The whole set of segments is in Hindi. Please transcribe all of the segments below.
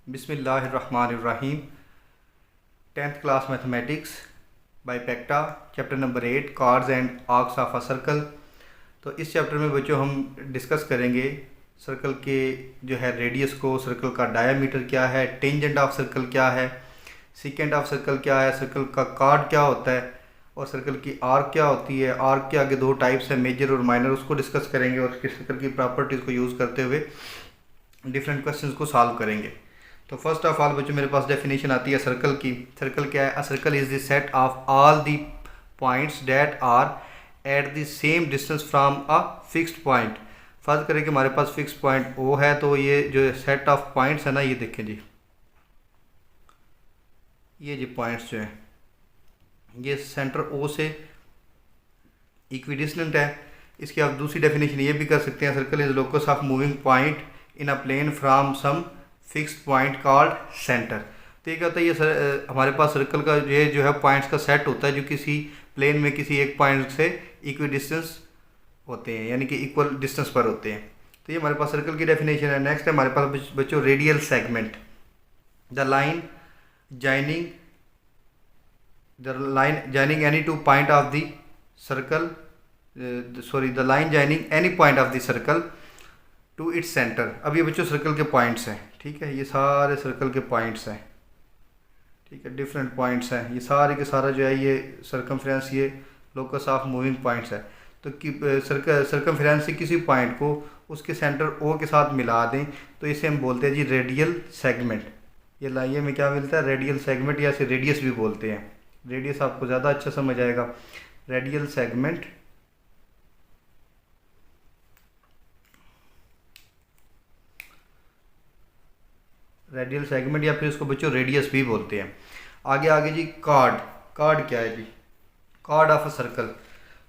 बिस्मिल्लाहिर्रहमानिर्रहीम। 10th क्लास मैथमेटिक्स बाय पेक्टा, chapter number 8 chords and arcs of a circle. तो इस चैप्टर में बच्चों हम डिस्कस करेंगे सर्कल के जो है रेडियस को, सर्कल का डायामीटर क्या है, टेंजेंट ऑफ सर्कल क्या है, सीकेंट ऑफ सर्कल क्या है, सर्कल का कार्ड क्या होता है और सर्कल की आर्क क्या होती है। आर्क के आगे दो टाइप्स हैं, मेजर और माइनर, उसको डिस्कस करेंगे और सर्कल की प्रॉपर्टीज़ को यूज़ करते हुए डिफरेंट क्वेश्चंस को सॉल्व करेंगे। तो फर्स्ट ऑफ ऑल बच्चों मेरे पास डेफिनेशन आती है सर्कल की। सर्कल क्या है? A circle is the set of all the points that are at the same distance from a fixed point. फर्ज करें कि हमारे पास फिक्स पॉइंट ओ है, तो ये जो सेट ऑफ पॉइंट्स है ना, ये देखें जी, ये जी पॉइंट्स जो हैं ये सेंटर ओ से इक्विडिस्टेंट है। इसकी आप दूसरी डेफिनेशन ये भी कर सकते हैं, circle is locus of moving point in a plane from some fixed point called centre. तो ये क्या होता है, ये हमारे पास सर्कल का ये जो है पॉइंट्स का सेट होता है जो किसी प्लेन में किसी एक पॉइंट से इक्वी डिस्टेंस होते हैं, यानी कि इक्वल डिस्टेंस पर होते हैं। तो ये हमारे पास सर्कल की डेफिनेशन है। नेक्स्ट है हमारे पास बच्चों radial segment. The line joining any two point of the circle, the line joining any point of the circle to its centre. अब ये बच्चों सर्कल के पॉइंट्स हैं, ठीक है, ये सारे सर्कल के पॉइंट्स हैं, ठीक है, डिफरेंट पॉइंट्स हैं, ये सारे के सारा जो है ये सर्कमफ्रेंस, ये लोकस ऑफ मूविंग पॉइंट्स है। तो सर्कमफ्रेंस से किसी पॉइंट को उसके सेंटर ओ के साथ मिला दें तो इसे हम बोलते हैं जी रेडियल सेगमेंट। ये लाइए में क्या मिलता है? रेडियल सेगमेंट, या इसे रेडियस भी बोलते हैं। रेडियस आपको ज़्यादा अच्छा समझ आएगा। रेडियल सेगमेंट, रेडियल सेगमेंट, या फिर इसको बच्चों रेडियस भी बोलते हैं। आगे जी कार्ड। कार्ड क्या है जी? Chord of a circle.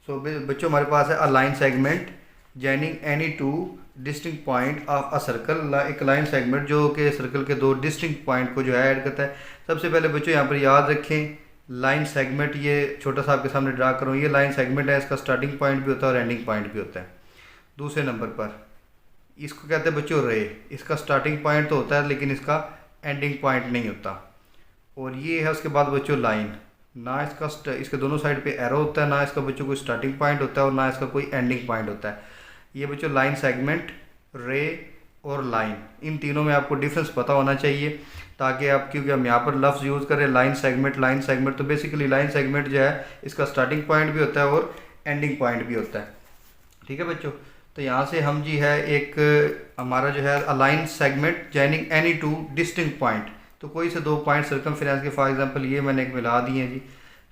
So बच्चों हमारे पास है a line segment joining any two distinct point of a circle. एक लाइन सेगमेंट जो कि सर्कल के दो डिस्टिंक्ट पॉइंट को जो है ऐड करता है। सबसे पहले बच्चों यहाँ पर याद रखें, लाइन सेगमेंट, ये छोटा सा आपके सामने ड्रा करूँ, ये लाइन सेगमेंट है, इसका स्टार्टिंग पॉइंट भी होता है और एंडिंग पॉइंट भी होता है। दूसरे नंबर पर इसको कहते हैं बच्चों रे। इसका स्टार्टिंग पॉइंट तो होता है लेकिन इसका एंडिंग पॉइंट नहीं होता। और ये है उसके बाद बच्चों लाइन, ना इसके दोनों साइड पे एरो होता है, ना इसका बच्चों कोई स्टार्टिंग पॉइंट होता है और ना इसका कोई एंडिंग पॉइंट होता है। ये बच्चों लाइन सेगमेंट, रे और लाइन, इन तीनों में आपको डिफरेंस पता होना चाहिए ताकि आप, क्योंकि हम यहाँ पर लफ्ज़ यूज़ करें लाइन सेगमेंट, तो बेसिकली लाइन सेगमेंट जो है इसका स्टार्टिंग पॉइंट भी होता है और एंडिंग पॉइंट भी होता है, ठीक है बच्चों। तो यहाँ से हम जी है एक हमारा जो है align segment joining any two distinct point. तो कोई से दो पॉइंट सर्कमफ्रेंस के, फॉर एग्जांपल ये मैंने एक मिला दिए हैं जी,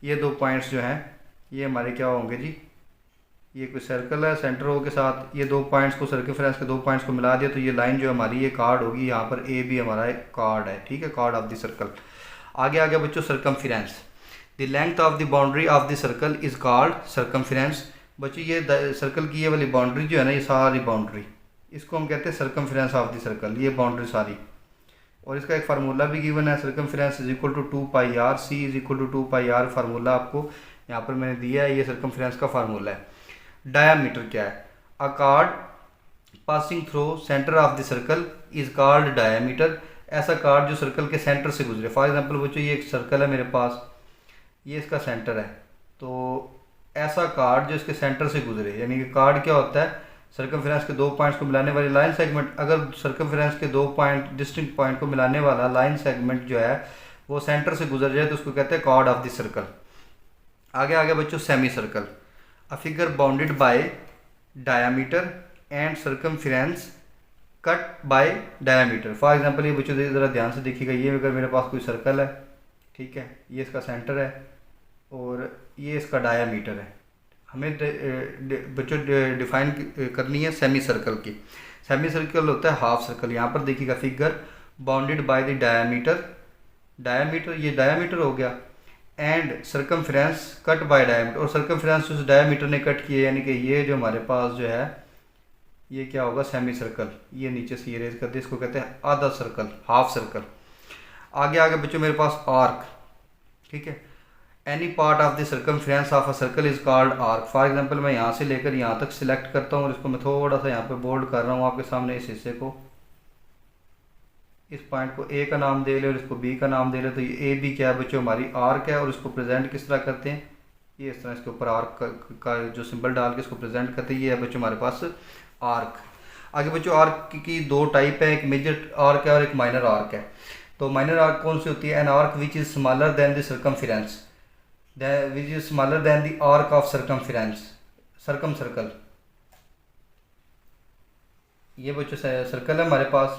ये दो पॉइंट्स जो हैं ये हमारे क्या होंगे जी, ये कोई सर्कल है सेंटर ओ के साथ, ये दो पॉइंट्स को, सर्कमफ्रेंस के दो पॉइंट्स को मिला दिया तो ये लाइन जो हमारी ये कार्ड होगी। यहाँ पर ए भी हमारा एक कार्ड है, ठीक है, कार्ड ऑफ द सर्कल। आगे बच्चों circumference. The length of the boundary of the circle is called circumference. बच्चों ये सर्कल की ये वाली बाउंड्री जो है ना, ये सारी बाउंड्री, इसको हम कहते हैं सर्कमफ्रेंस ऑफ द सर्कल, ये बाउंड्री सारी। और इसका एक फार्मूला भी गिवन है, circumference is equal to 2πr, C is equal to 2πr। Formula आपको यहाँ पर मैंने दिया है, ये सर्कमफ्रेंस का फार्मूला है। डायामीटर क्या है? अ card passing through centre of the circle is called diameter. ऐसा कार्ड जो सर्कल के सेंटर से गुजरे। फॉर एग्जांपल बच्चों ये एक सर्कल है मेरे पास, ये इसका सेंटर है, तो ऐसा कार्ड जो इसके सेंटर से गुजरे, यानी कि कार्ड क्या होता है? सर्कमफ्रेंस के दो पॉइंट्स को मिलाने वाली लाइन सेगमेंट। अगर सर्कमफ्रेंस के दो पॉइंट डिस्टिंक्ट पॉइंट को मिलाने वाला लाइन सेगमेंट जो है वो सेंटर से गुजर जाए तो उसको कहते हैं कार्ड ऑफ द सर्कल। आगे बच्चों semi circle. A figure bounded by diameter and circumference cut by diameter. For example ये बच्चों ज़रा ध्यान से देखिएगा, ये अगर मेरे पास कोई सर्कल है, ठीक है, ये इसका सेंटर है और ये इसका डायामीटर है। हमें बच्चों डिफाइन करनी है सेमी सर्कल की। सेमी सर्कल होता है हाफ सर्कल। यहाँ पर देखिएगा figure bounded by the diameter, ये डायामीटर हो गया, and circumference cut by diameter, और सर्कमफ्रेंस उस डायामीटर ने कट किया, यानी कि ये जो हमारे पास जो है ये क्या होगा? Semi circle. ये नीचे से इरेज करते हैं, इसको कहते हैं आधा सर्कल, हाफ सर्कल। आगे बच्चों मेरे पास आर्क, ठीक है, any part of the circumference of a circle is called arc. For example मैं यहाँ से लेकर यहाँ तक सिलेक्ट करता हूँ और इसको मैं थोड़ा सा यहाँ पे बोल्ड कर रहा हूँ आपके सामने, इस हिस्से को, इस पॉइंट को ए का नाम दे ले और इसको बी का नाम दे ले, तो ये ए बी क्या है बच्चों हमारी आर्क है। और इसको प्रेजेंट किस तरह करते हैं, ये इस तरह इसके ऊपर आर्क का जो सिंबल डाल के इसको प्रेजेंट करते हैं। ये है बच्चों हमारे पास आर्क। आगे बच्चों आर्क की दो टाइप है, एक मेजर आर्क है और एक माइनर आर्क है। तो माइनर आर्क कौन सी होती है, an arc which is smaller than the circumference, which is smaller than the arc of circumference, circum circle. ये बच्चों सर्कल है हमारे पास,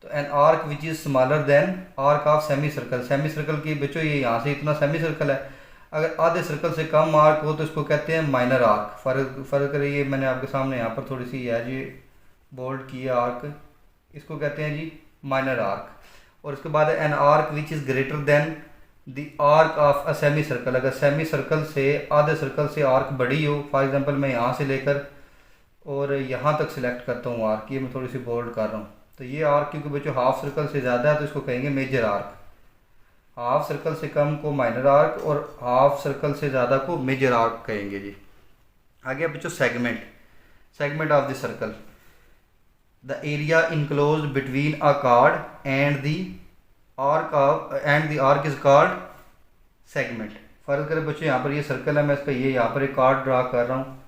तो an arc which is smaller than arc of semi circle. Semi circle की बच्चों ये यहाँ से इतना सेमी सर्कल है, अगर आधे सर्कल से कम आर्क हो तो इसको कहते हैं माइनर आर्क। फ़र्क करिए, मैंने आपके सामने यहाँ पर थोड़ी सी है जी बोल्ड की है आर्क, इसको कहते हैं जी माइनर आर्क। और इसके बाद है an arc which is greater than the arc of a semi circle. अगर सेमी सर्कल से आधे सर्कल से आर्क बड़ी हो, फॉर एग्जांपल मैं यहाँ से लेकर और यहाँ तक सिलेक्ट करता हूँ आर्क, ये मैं थोड़ी सी बोल्ड कर रहा हूँ, तो ये आर्क क्योंकि बच्चों हाफ सर्कल से ज़्यादा है तो इसको कहेंगे मेजर आर्क। हाफ सर्कल से कम को माइनर आर्क और हाफ सर्कल से ज़्यादा को मेजर आर्क कहेंगे जी। आगे बच्चों segment, segment of the circle, the area enclosed between a card and the arc is called segment. फर्ज करें बच्चों यहाँ पर ये सर्कल है, मैं इसका ये यहाँ पर एक कार्ड ड्रा कर रहा हूँ,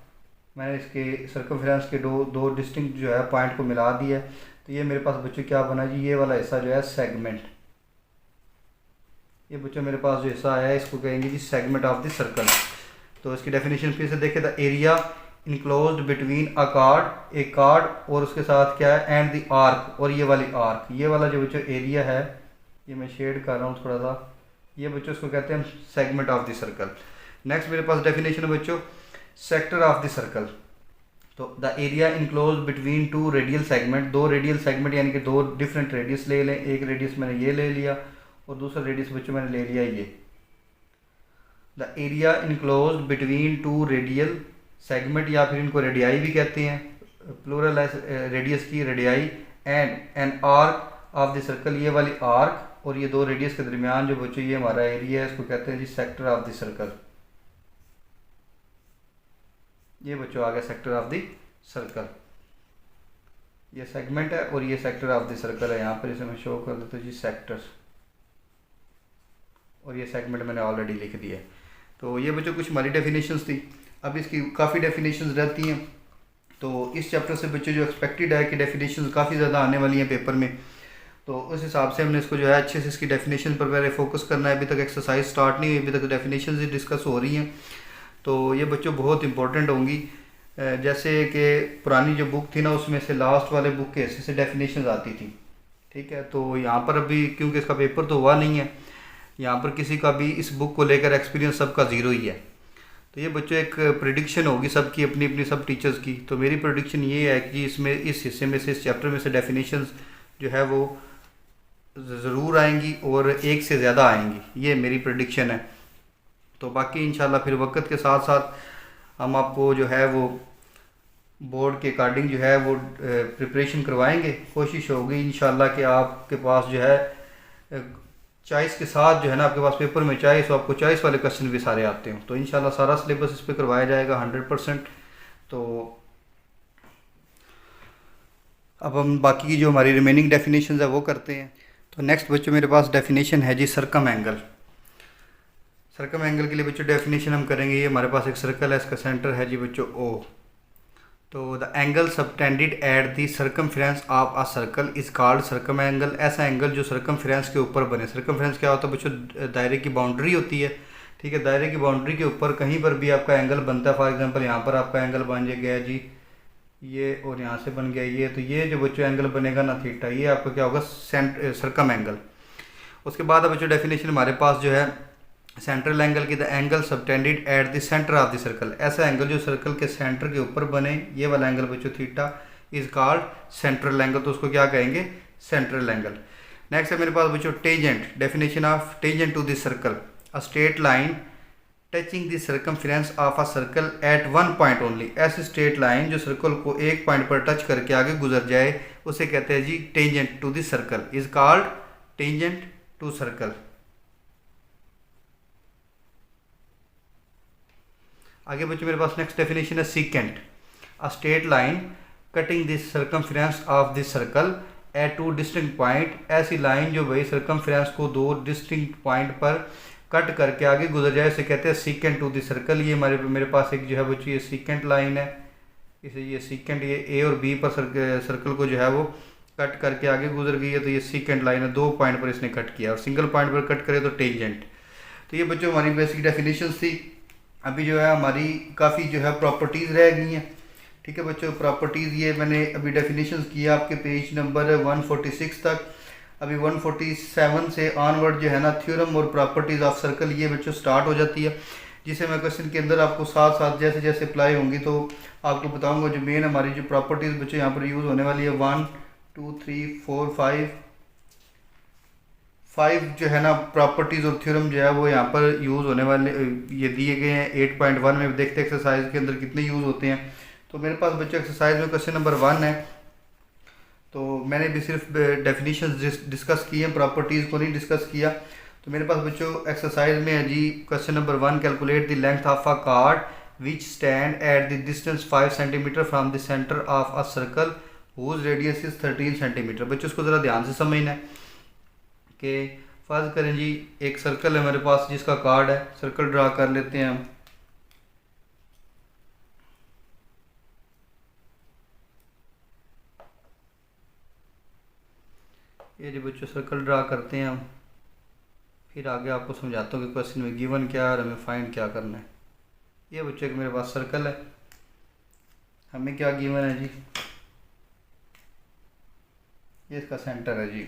मैंने इसके सर्कमफेरेंस के दो डिस्टिंक्ट जो है पॉइंट को मिला दिया है, तो ये मेरे पास बच्चों क्या बना जी, ये वाला हिस्सा जो है सेगमेंट। ये बच्चों मेरे पास जो हिस्सा है इसको कहेंगे जी सेगमेंट ऑफ द सर्कल। तो इसकी डेफिनेशन फिर से देखें, the area enclosed between a card, एक कार्ड और उसके साथ क्या है एंड द आर्क, और ये वाली आर्क, ये वाला जो बच्चों एरिया है, ये मैं शेड कर रहा हूँ थोड़ा सा, ये बच्चों इसको कहते हैं segment of the circle. Next मेरे पास डेफिनेशन है बच्चों सेक्टर ऑफ द सर्कल। तो the area enclose between two radial segment, दो रेडियल सेगमेंट यानी कि दो डिफरेंट रेडियस ले लें, एक रेडियस मैंने ये ले लिया और दूसरा रेडियस बच्चों मैंने ले लिया ये। The area enclose between two radial segment, या फिर इनको रेडियाई भी कहते हैं, प्लूरल है रेडियस की radii, and an arc of the circle, ये वाली आर्क और ये दो रेडियस के दरमियान जो बच्चों ये हमारा एरिया है इसको कहते हैं जी सेक्टर ऑफ द सर्कल। ये बच्चों आ गया सेक्टर ऑफ द सर्कल, ये सेगमेंट है और ये सेक्टर ऑफ द सर्कल है। यहाँ पर इसे मैं शो कर देता हूँ जी सेक्टर्स, और ये सेगमेंट मैंने ऑलरेडी लिख दिया है। तो ये बच्चों कुछ हमारी डेफिनेशंस थी, अब इसकी काफ़ी डेफिनेशंस रहती हैं। तो इस चैप्टर से बच्चों जो एक्सपेक्टेड है कि डेफिनेशंस काफ़ी ज़्यादा आने वाली हैं पेपर में, तो उस हिसाब से हमने इसको जो है अच्छे से इसकी डेफिनेशन पर पहले फोकस करना है। अभी तक एक्सरसाइज स्टार्ट नहीं हुई, अभी तक डेफिनेशंस ही डिस्कस हो रही हैं, तो ये बच्चों बहुत इंपॉर्टेंट होंगी। जैसे कि पुरानी जो बुक थी ना उसमें से लास्ट वाले बुक के हिस्से से डेफिनेशंस आती थी, ठीक है। तो यहाँ पर अभी क्योंकि इसका पेपर तो हुआ नहीं है, यहाँ पर किसी का भी इस बुक को लेकर एक्सपीरियंस सबका ज़ीरो ही है। तो ये बच्चों एक प्रेडिक्शन होगी सबकी अपनी अपनी, सब टीचर्स की। तो मेरी प्रेडिक्शन ये है कि इसमें इस हिस्से में से, इस चैप्टर में से डेफिनेशंस जो है वो ज़रूर आएंगी और एक से ज़्यादा आएंगी, ये मेरी प्रेडिक्शन है। तो बाकी इंशाल्लाह फिर वक्त के साथ साथ हम आपको जो है वो बोर्ड के अकॉर्डिंग जो है वो प्रिपरेशन करवाएंगे। कोशिश होगी इंशाल्लाह कि आपके पास जो है चॉइस के साथ जो है ना, आपके पास पेपर में चॉइस हो, आपको चॉइस वाले क्वेश्चन भी सारे आते हो, तो इंशाल्लाह सारा सिलेबस इस पर करवाया जाएगा 100%। तो अब हम बाकी की जो हमारी रिमेनिंग डेफिनेशन है वो करते हैं। तो नेक्स्ट बच्चों मेरे पास डेफिनेशन है जी सर्कम एंगल। सर्कम एंगल के लिए बच्चों डेफिनेशन हम करेंगे, ये हमारे पास एक सर्कल है, इसका सेंटर है जी बच्चों O। तो the angle subtended at the circumference of a circle is called circum angle. ऐसा एंगल जो सर्कमफ्रेंस के ऊपर बने। सर्कमफ्रेंस क्या होता है बच्चों, दायरे की बाउंड्री होती है, ठीक है। दायरे की बाउंड्री के ऊपर कहीं पर भी आपका एंगल बनता है, फॉर एग्जांपल यहाँ पर आपका एंगल बन गया जी ये, और यहाँ से बन गया ये, तो ये जो बच्चों एंगल बनेगा ना थीटा, ये आपका क्या होगा सर्कम एंगल। उसके बाद बच्चों डेफिनेशन हमारे पास जो है सेंट्रल एंगल की, the angle subtended at the centre of the circle. ऐसा एंगल जो सर्कल के सेंटर के ऊपर बने, ये वाला एंगल बच्चों theta is called central angle, तो उसको क्या कहेंगे सेंट्रल एंगल। नेक्स्ट है मेरे पास बच्चों tangent. Definition of tangent to the circle, a straight line touching the circumference of a circle at one point only. ऐसी स्ट्रेट लाइन जो सर्कल को एक पॉइंट पर टच करके आगे गुजर जाए उसे कहते हैं जी tangent to the circle, is called tangent to circle. आगे बच्चों मेरे पास नेक्स्ट डेफिनेशन है secant, a straight line cutting the circumference of the circle at two distinct point, ऐसी लाइन जो भाई सर्कमफ्रेंस को दो डिस्टिंक्ट पॉइंट पर कट करके आगे गुजर जाए, इसे कहते हैं सीकेंट टू द सर्कल। ये मेरे पास एक जो है बच्चों ये सीकेंट लाइन है, इसे ये सीकेंट, ये ए और बी पर सर्कल को जो है वो कट करके आगे गुजर गई है, तो ये सीकेंट लाइन है, 2 पॉइंट पर इसने कट किया, और सिंगल पॉइंट पर कट करे तो टेंजेंट। तो ये बच्चों हमारी बेसिक डेफिनेशन थी। अभी जो है हमारी काफ़ी जो है प्रॉपर्टीज़ रह गई हैं। ठीक है बच्चों, प्रॉपर्टीज़ ये मैंने अभी डेफिनेशन किया आपके पेज नंबर 146 तक। अभी 147 से ऑनवर्ड जो है ना थ्योरम और प्रॉपर्टीज़ ऑफ सर्कल ये बच्चों स्टार्ट हो जाती है, जिसे मैं क्वेश्चन के अंदर आपको साथ साथ जैसे जैसे अप्लाई होंगी तो आपको बताऊंगा। जो मेन हमारी जो प्रॉपर्टीज़ बच्चों यहाँ पर यूज़ होने वाली है 1 2 3 4 5 जो है ना प्रॉपर्टीज़ और थ्योरम जो है वो यहाँ पर यूज़ होने वाले ये दिए गए हैं। 8.1 में देखते हैं एक्सरसाइज के अंदर कितने यूज़ होते हैं। तो मेरे पास बच्चों एक्सरसाइज में क्वेश्चन नंबर 1 है, तो मैंने भी सिर्फ डेफिनेशन डिस्कस किए हैं, प्रॉपर्टीज़ को नहीं डिस्कस किया। तो मेरे पास बच्चों एक्सरसाइज में है जी question number 1, calculate the length of a chord which stand at the distance 5 centimetre from the centre of a circle whose radius is 13 centimetre. बच्चों उसको ज़रा ध्यान से समझना है कि फर्ज करें जी एक सर्कल है मेरे पास जिसका कार्ड है, सर्कल ड्रा कर लेते हैं हम। ये जो बच्चों सर्कल ड्रा करते हैं हम, फिर आगे आपको समझाता हूँ कि क्वेश्चन में गिवन क्या है और हमें फाइंड क्या करना है। ये बच्चों के मेरे पास सर्कल है, हमें क्या गिवन है जी, ये इसका सेंटर है जी,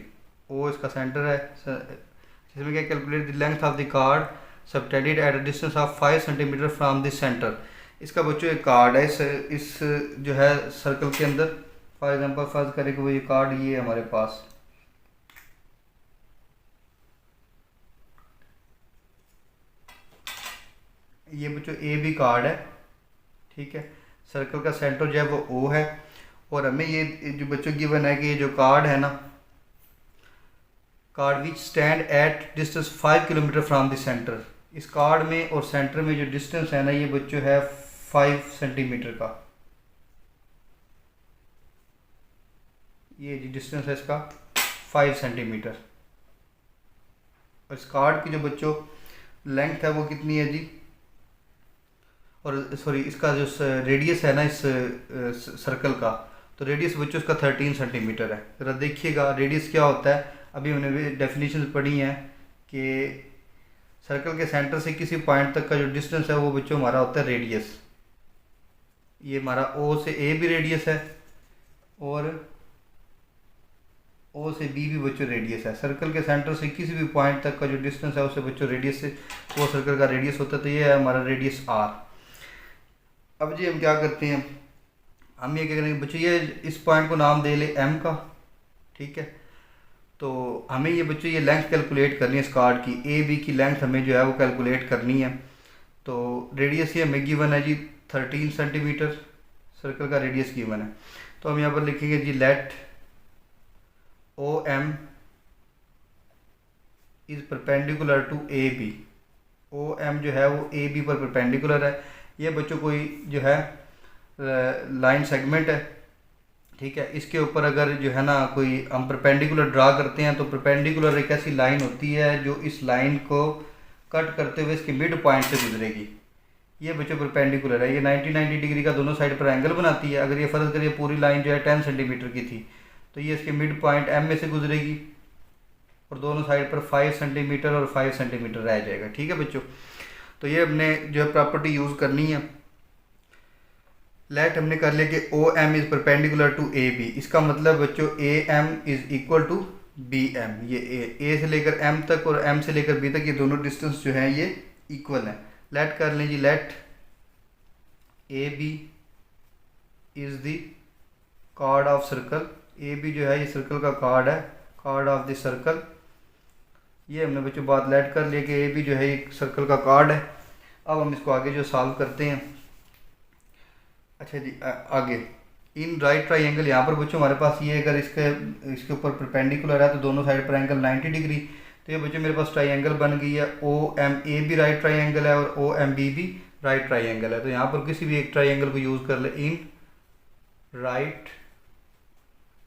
ओ इसका सेंटर है। इसमें क्या, calculate the length of the card subtended at a distance of 5 centimetre from the centre. इसका बच्चों एक कार्ड है इस जो है सर्कल के अंदर। फॉर एग्जांपल फर्ज करें कि वो ये कार्ड ये हमारे पास, ये बच्चों ए बी कार्ड है। ठीक है, सर्कल का सेंटर जो है वो ओ है, और हमें ये जो बच्चों गिवन है कि ये जो कार्ड है ना, card which stand at distance 5 kilometre from the centre, इस कार्ड में और सेंटर में जो डिस्टेंस है ना ये बच्चों है 5 सेंटीमीटर का। ये जी डिस्टेंस है इसका 5 सेंटीमीटर, और इस कार्ड की जो बच्चों लेंथ है वो कितनी है जी, और सॉरी इसका जो रेडियस है ना इस सर्कल का, तो रेडियस बच्चों इसका 13 सेंटीमीटर है। ज़रा देखिएगा रेडियस क्या होता है। अभी हमने डेफिनेशन पढ़ी है कि सर्कल के सेंटर से किसी पॉइंट तक का जो डिस्टेंस है वो बच्चों हमारा होता है रेडियस। ये हमारा ओ से ए भी रेडियस है और ओ से बी भी बच्चों रेडियस है। सर्कल के सेंटर से किसी भी पॉइंट तक का जो डिस्टेंस है उसे बच्चों रेडियस से वो सर्कल का रेडियस होता है। तो ये है हमारा रेडियस आर। अब जी हम क्या करते हैं, हम ये क्या करेंगे बच्चों, ये इस पॉइंट को नाम दे ले एम का। ठीक है, तो हमें ये बच्चों ये लेंथ कैलकुलेट करनी है इस कार्ड की, ए बी की लेंथ हमें जो है वो कैलकुलेट करनी है। तो रेडियस ये हमें गिवन है जी 13 सेंटीमीटर, सर्कल का रेडियस गिवन है। तो हम यहाँ पर लिखेंगे जी let O M is perpendicular to A B. O M जो है वो ए बी पर परपेंडिकुलर है। ये बच्चों कोई जो है लाइन सेगमेंट है। ठीक है, इसके ऊपर अगर जो है ना कोई हम परपेंडिकुलर ड्रा करते हैं तो परपेंडिकुलर एक ऐसी लाइन होती है जो इस लाइन को कट करते हुए इसके मिड पॉइंट से गुजरेगी। ये बच्चों परपेंडिकुलर है, ये 90 डिग्री का दोनों साइड पर एंगल बनाती है। अगर ये फ़र्ज़ करिए पूरी लाइन जो है 10 सेंटीमीटर की थी तो ये इसके मिड पॉइंट एम में से गुजरेगी और दोनों साइड पर 5 सेंटीमीटर और 5 सेंटीमीटर रह जाएगा। ठीक है बच्चों, तो ये हमने जो है प्रॉपर्टी यूज़ करनी है। लेट हमने कर लिया कि O M is perpendicular to A B. इसका मतलब बच्चों A M is equal to B M. ये ए से लेकर एम तक और एम से लेकर बी तक ये दोनों डिस्टेंस जो हैं ये इक्वल हैं। लेट कर लें जी let A B is the chord of circle. A B जो है ये सर्कल का कार्ड है, कार्ड ऑफ द सर्कल। ये हमने बच्चों बात लेट कर लिया कि ए बी जो है एक सर्कल का कार्ड है। अब हम इसको आगे जो सॉल्व करते हैं। अच्छा जी आगे इन राइट ट्राइंगल, यहाँ पर बच्चों हमारे पास ये अगर इसके ऊपर परपेंडिकुलर है तो दोनों साइड पर एंगल 90 डिग्री। तो ये बच्चों मेरे पास ट्राइंगल बन गई है। ओ एम ए भी राइट ट्राइंगल है और ओ एम बी भी राइट ट्राइंगल है। तो यहाँ पर किसी भी एक ट्राइंगल को यूज़ कर ले। In right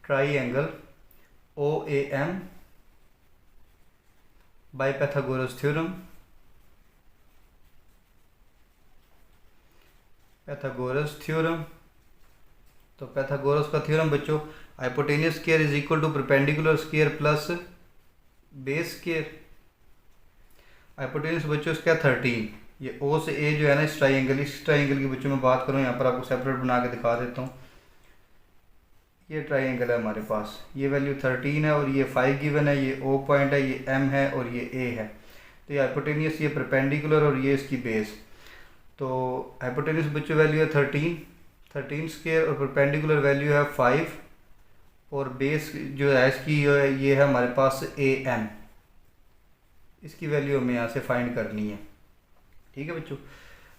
triangle OAM by Pythagoras theorem. Pythagoras theorem, तो पैथागोरस का थ्योरम बच्चों, hypotenuse square is equal to perpendicular square plus base square. Hypotenuse बच्चों इसका 13, ये O से A जो है ना, इस ट्राइंगल की बच्चों में बात करूँ, यहाँ पर आपको सेपरेट बना के दिखा देता हूँ। ये ट्राइंगल है हमारे पास, ये वैल्यू 13 है और ये 5 गिवन है, ये O पॉइंट है, ये M है और ये A है। तो ये हाइपोटेन्यूस, ये परपेंडिकुलर और ये इसकी बेस। तो हाइपोटेन्यूस बच्चों वैल्यू है 13 स्क्वायर और परपेंडिकुलर वैल्यू है 5 और बेस जो है इसकी ये है हमारे पास AM। इसकी वैल्यू हमें यहाँ से फाइंड करनी है। ठीक है बच्चों,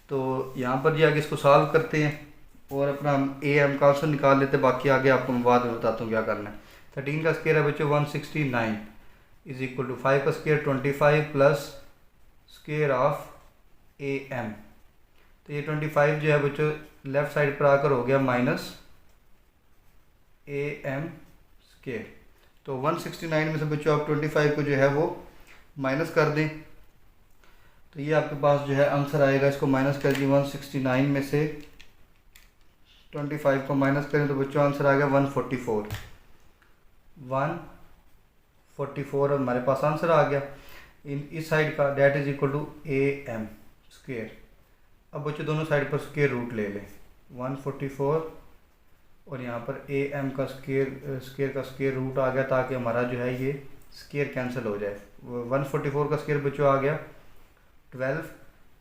तो यहाँ पर जी आगे इसको सॉल्व करते हैं और अपना AM का आंसर निकाल लेते हैं। बाकी आगे आपको मैं बाद में बताता हूँ क्या करना है। 13 का स्क्वायर है बच्चों 169 इज इक्वल टू 5 का square 25 plus square of AM। तो ये 25 जो है बच्चों लेफ्ट साइड पर आकर हो गया माइनस AM स्क्वायर। तो 169 में से बच्चों आप 25 को जो है वो माइनस कर दें, तो ये आपके पास जो है आंसर आएगा। इसको माइनस कर दी, 169 में से 25 को माइनस करें तो बच्चों आंसर आ गया 144। 144 हमारे पास आंसर आ गया इस साइड का, that is equal to AM square. अब बच्चों दोनों साइड पर स्क्वायर रूट ले लें, 144 और यहाँ पर AM का स्क्वायर का स्क्वायर रूट आ गया, ताकि हमारा जो है ये स्क्वायर कैंसिल हो जाए। 144 का स्क्वायर बच्चों आ गया 12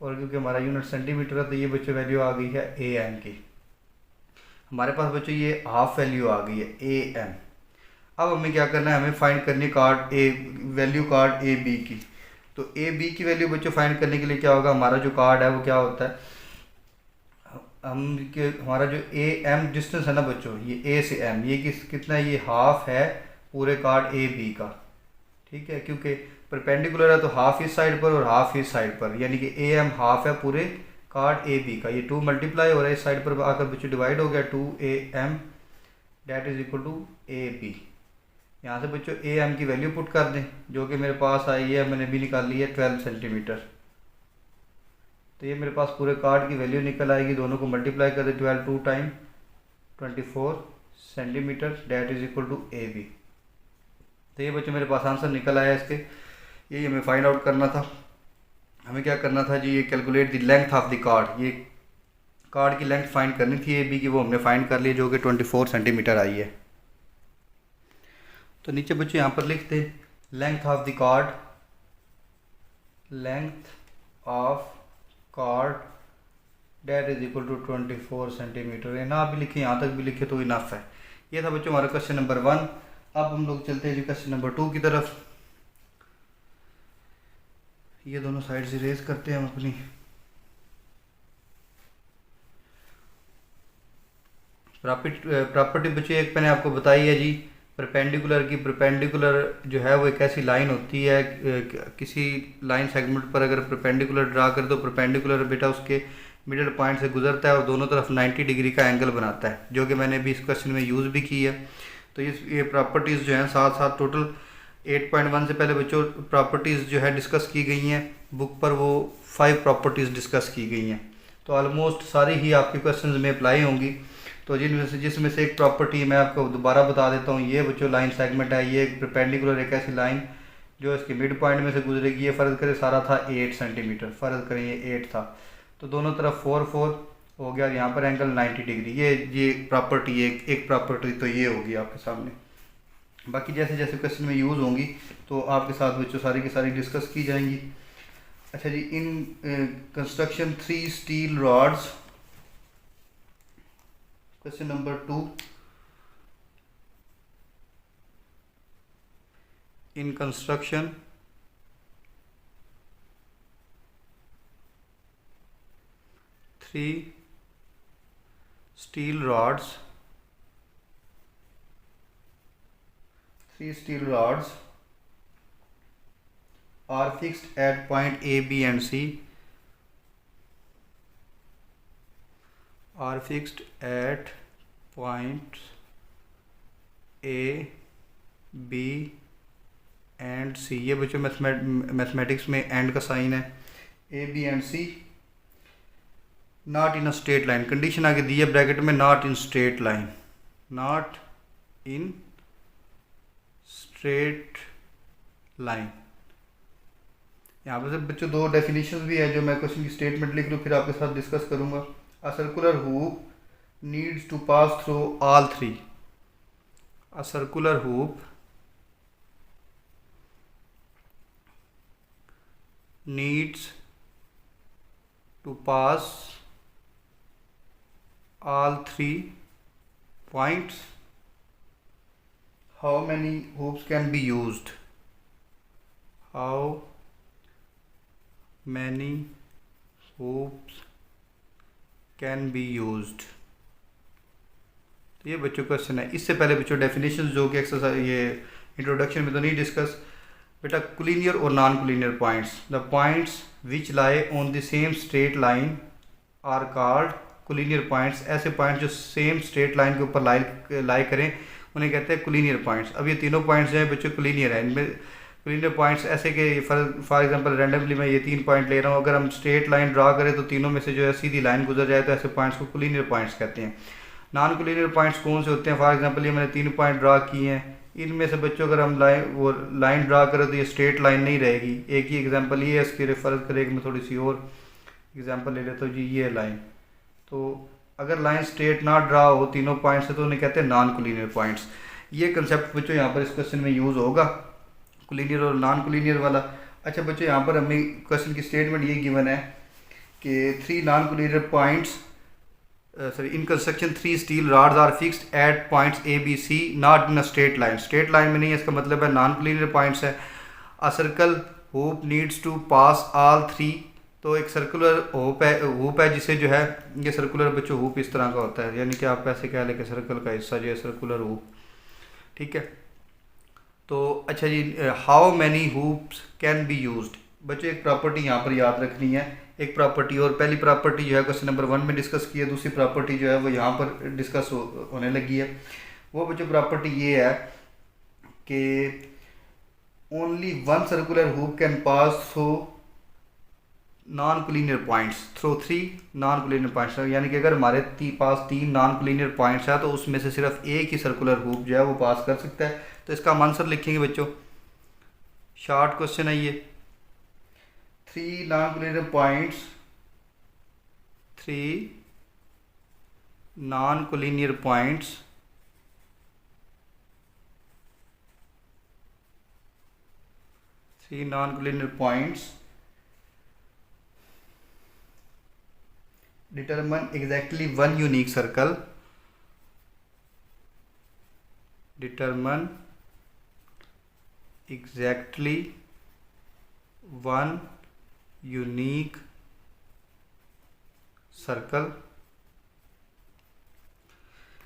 और क्योंकि हमारा यूनिट सेंटीमीटर है तो ये बच्चों वैल्यू आ गई है AM की। हमारे पास बच्चों ये हाफ वैल्यू आ गई है AM। अब हमें क्या करना है, हमें फाइंड करनी वैल्यू कार्ड AB की। तो AB की वैल्यू बच्चों फाइंड करने के लिए क्या होगा, हमारा जो कार्ड है वो क्या होता है, हमारा जो AM डिस्टेंस है ना बच्चों, ये A से M, ये कितना है, ये हाफ है पूरे कार्ड AB का। ठीक है, क्योंकि परपेंडिकुलर है तो हाफ इस साइड पर और हाफ इस साइड पर, यानी कि AM हाफ है पूरे कार्ड AB का। ये 2 मल्टीप्लाई हो रहा है इस साइड पर आकर बच्चों डिवाइड हो गया 2AM that is equal to AB। यहाँ से बच्चों AM की वैल्यू पुट कर दें जो कि मेरे पास आई है, मैंने भी निकाल ली है 12 सेंटीमीटर। तो ये मेरे पास पूरे कार्ड की वैल्यू निकल आएगी, दोनों को मल्टीप्लाई कर दे 12 2 time 24 centimetre that is equal to AB। तो ये बच्चों मेरे पास आंसर निकल आया इसके। यही हमें फाइंड आउट करना था। हमें क्या करना था जी, ये calculate the length of the chord, ये कार्ड की लेंथ फाइंड करनी थी AB की, वो हमने फाइंड कर ली जो कि 24 सेंटीमीटर आई है। तो नीचे बच्चों यहाँ पर लिखते length of the chord, length of chord that is equal to 24 centimetre. ये ना भी लिखे, यहाँ तक भी लिखे तो इनफ है। ये था बच्चों हमारा क्वेश्चन नंबर 1। अब हम लोग चलते हैं जी क्वेश्चन नंबर 2 की तरफ। ये दोनों साइड से रेज करते हैं हम अपनी। प्रॉपर्टी बच्चे एक मैंने आपको बताई है जी परपेंडिकुलर की। परपेंडिकुलर जो है वो एक ऐसी लाइन होती है, किसी लाइन सेगमेंट पर अगर परपेंडिकुलर ड्रा कर दो, परपेंडिकुलर बेटा उसके मिडिल पॉइंट से गुजरता है और दोनों तरफ 90 डिग्री का एंगल बनाता है, जो कि मैंने भी इस क्वेश्चन में यूज़ भी की है। तो ये प्रॉपर्टीज़ जो हैं साथ साथ टोटल 8.1 से पहले बच्चों प्रॉपर्टीज़ जो है डिस्कस की गई हैं बुक पर, वो 5 प्रॉपर्टीज़ डिस्कस की गई हैं। तो ऑलमोस्ट सारी ही आपके क्वेश्चंस में अप्लाई होंगी। तो जिसमें से एक प्रॉपर्टी मैं आपको दोबारा बता देता हूँ। ये बच्चों लाइन सेगमेंट है, ये परपेंडिकुलर एक ऐसी लाइन जो इसके मिड पॉइंट में से गुजरेगी। ये फ़र्ज करें सारा था 8 सेंटीमीटर, फ़र्ज करें ये 8 था, तो दोनों तरफ 4 हो गया, यहाँ पर एंगल 90 डिग्री। ये प्रॉपर्टी एक प्रॉपर्टी तो ये होगी आपके सामने। बाकी जैसे जैसे क्वेश्चन में यूज़ होंगी तो आपके साथ बच्चों सारी की सारी डिस्कस की जाएंगी। अच्छा जी, in construction 3 steel rods, question number 2, in construction 3 steel rods are fixed at point A, B and C, are fixed at points A, B and C, ये बच्चों मैथमेटिक्स में एंड का साइन है, A B and C not in a straight line, condition आगे दी है ब्रैकेट में not in straight line, not in straight line. यहाँ पर बच्चों दो डेफिनेशन भी है जो मैं क्वेश्चन की स्टेटमेंट लिख लूँ फिर आपके साथ डिस्कस करूँगा। A circular hoop needs to pass through all three, a circular hoop needs to pass all three points. How many hoops can be used? How many hoops can be used? तो ये बच्चों क्वेश्चन है। इससे पहले बच्चों डेफिनेशन जो कि एक्सरसाइज ये इंट्रोडक्शन में तो नहीं डिस्कस बेटा, कोलिनियर और non collinear points, the points which lie on the same straight line are called collinear points. ऐसे पॉइंट्स जो सेम स्ट्रेट लाइन के ऊपर लाई करें उन्हें कहते हैं कोलिनियर पॉइंट्स। अब ये तीनों पॉइंट्स जो हैं बच्चों कोलिनियर हैं। इनमें कोलिनियर पॉइंट्स ऐसे कि फॉर एग्जांपल रैंडमली मैं ये 3 पॉइंट ले रहा हूँ, अगर हम स्ट्रेट लाइन ड्रा करें तो तीनों में से जो है सीधी लाइन गुजर जाए तो ऐसे पॉइंट्स को कोलिनियर पॉइंट्स कहते हैं। नॉन कोलिनियर पॉइंट्स कौन से होते हैं? फॉर एग्जांपल ये मैंने 3 पॉइंट ड्रा किए हैं, इनमें से बच्चों अगर हम लाइन ड्रा करें तो ये स्ट्रेट लाइन नहीं रहेगी। एक ही एग्जांपल ये है, इसकी रेफरेंस करेगी मैं थोड़ी सी और एग्जांपल ले लेता हूँ जी। ये लाइन, तो अगर लाइन स्ट्रेट ना ड्रा हो तीनों पॉइंट से तो उन्हें कहते हैं नॉन कोलिनियर पॉइंट्स। ये कंसेप्ट बच्चों यहाँ पर इस क्वेश्चन में यूज़ होगा, कोलिनियर और नॉन कोलिनियर वाला। अच्छा बच्चों, यहाँ पर हमें क्वेश्चन की स्टेटमेंट ये गिवन है कि 3 non collinear points in construction 3 steel rods are fixed at points A, B, C not in a straight line। Straight line में नहीं है, इसका मतलब है नॉन कोलिनियर पॉइंट्स है। A circle hoop needs to pass all 3, तो एक सर्कुलर होप है जिसे जो है ये सर्कुलर बच्चों होप इस तरह का होता है, यानी कि आप ऐसे कह लें कि सर्कल का हिस्सा जो है सर्कुलर होप, ठीक है। तो अच्छा जी, how many hoops can be used. बच्चों एक प्रॉपर्टी यहाँ पर याद रखनी है, एक प्रॉपर्टी, और पहली प्रॉपर्टी जो है क्वेश्चन नंबर 1 में डिस्कस की है, दूसरी प्रॉपर्टी जो है वो यहाँ पर डिस्कस होने लगी है। वो बच्चों प्रॉपर्टी ये है कि only 1 circular hook can pass through non collinear points through 3 non collinear points, यानी कि अगर हमारे पास 3 नॉन कोलिनियर पॉइंट्स है तो उसमें से सिर्फ एक ही सर्कुलर हुक जो है वो पास कर सकता है। तो इसका हम आंसर लिखेंगे बच्चों, शॉर्ट क्वेश्चन है ये। 3 non-collinear points, 3 non-collinear points determine exactly one unique circle, determine exactly one unique circle.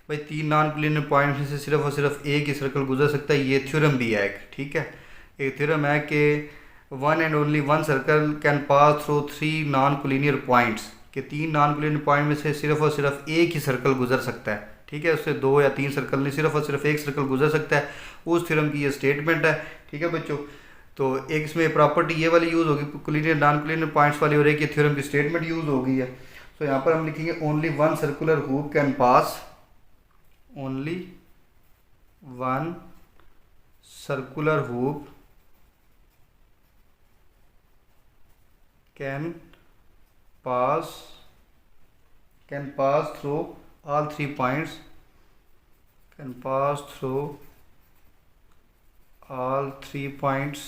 भाई 3 नॉन कोलिनियर पॉइंट में से सिर्फ और सिर्फ एक ही सर्कल गुजर सकता है, ये थ्योरम भी है एक, ठीक है। एक थ्योरम है कि 1 and only 1 circle can pass through 3 non collinear points, कि 3 नॉन कोलिनियर पॉइंट में से सिर्फ और सिर्फ एक ही सर्कल गुजर सकता है, ठीक है। उससे 2 या 3 सर्कल नहीं, सिर्फ और सिर्फ एक सर्कल गुजर सकता है। उस थ्योरम की ये स्टेटमेंट है, ठीक है बच्चों। तो एक इसमें प्रॉपर्टी ये वाली यूज़ होगी कोलिनियर नॉन कोलिनियर पॉइंट्स वाली, और एक ये थ्योरम की स्टेटमेंट यूज़ हो गई है। तो यहाँ पर हम लिखेंगे only 1 circular hook can pass, only 1 circular hook can pass through all 3 points, can pass through all 3 points.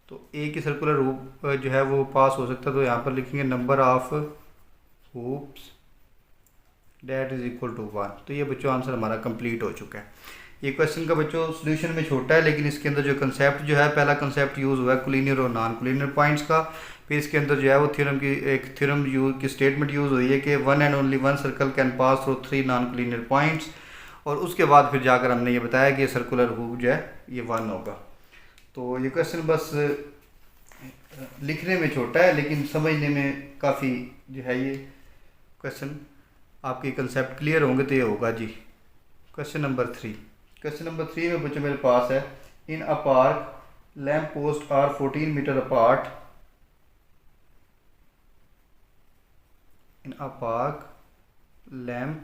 तो एक ही सर्कुलर हुप जो है वो पास हो सकता है, तो यहाँ पर लिखेंगे number of hoops that is equal to 1। तो ये बच्चों आंसर हमारा कंप्लीट हो चुका है। ये क्वेश्चन का बच्चों सोल्यूशन में छोटा है, लेकिन इसके अंदर जो कंसेप्ट जो है, पहला कंसेप्ट यूज़ हुआ है कोलिनियर और नॉन कोलिनियर पॉइंट्स का। फिर इसके अंदर जो है वो थ्योरम की एक थ्योरम की स्टेटमेंट यूज़ हुई है कि 1 and only 1 circle can pass through 3 non collinear points, और उसके बाद फिर जाकर हमने ये बताया कि सर्कुलर हुक जो है ये 1 होगा। तो ये क्वेश्चन बस लिखने में छोटा है लेकिन समझने में काफ़ी जो है ये क्वेश्चन आपके कंसेप्ट क्लियर होंगे तो ये होगा जी। क्वेश्चन नंबर 3, क्वेश्चन नंबर 3 में बच्चों मेरे पास है, in a park lamp post are 14 metre apart. In a park lamp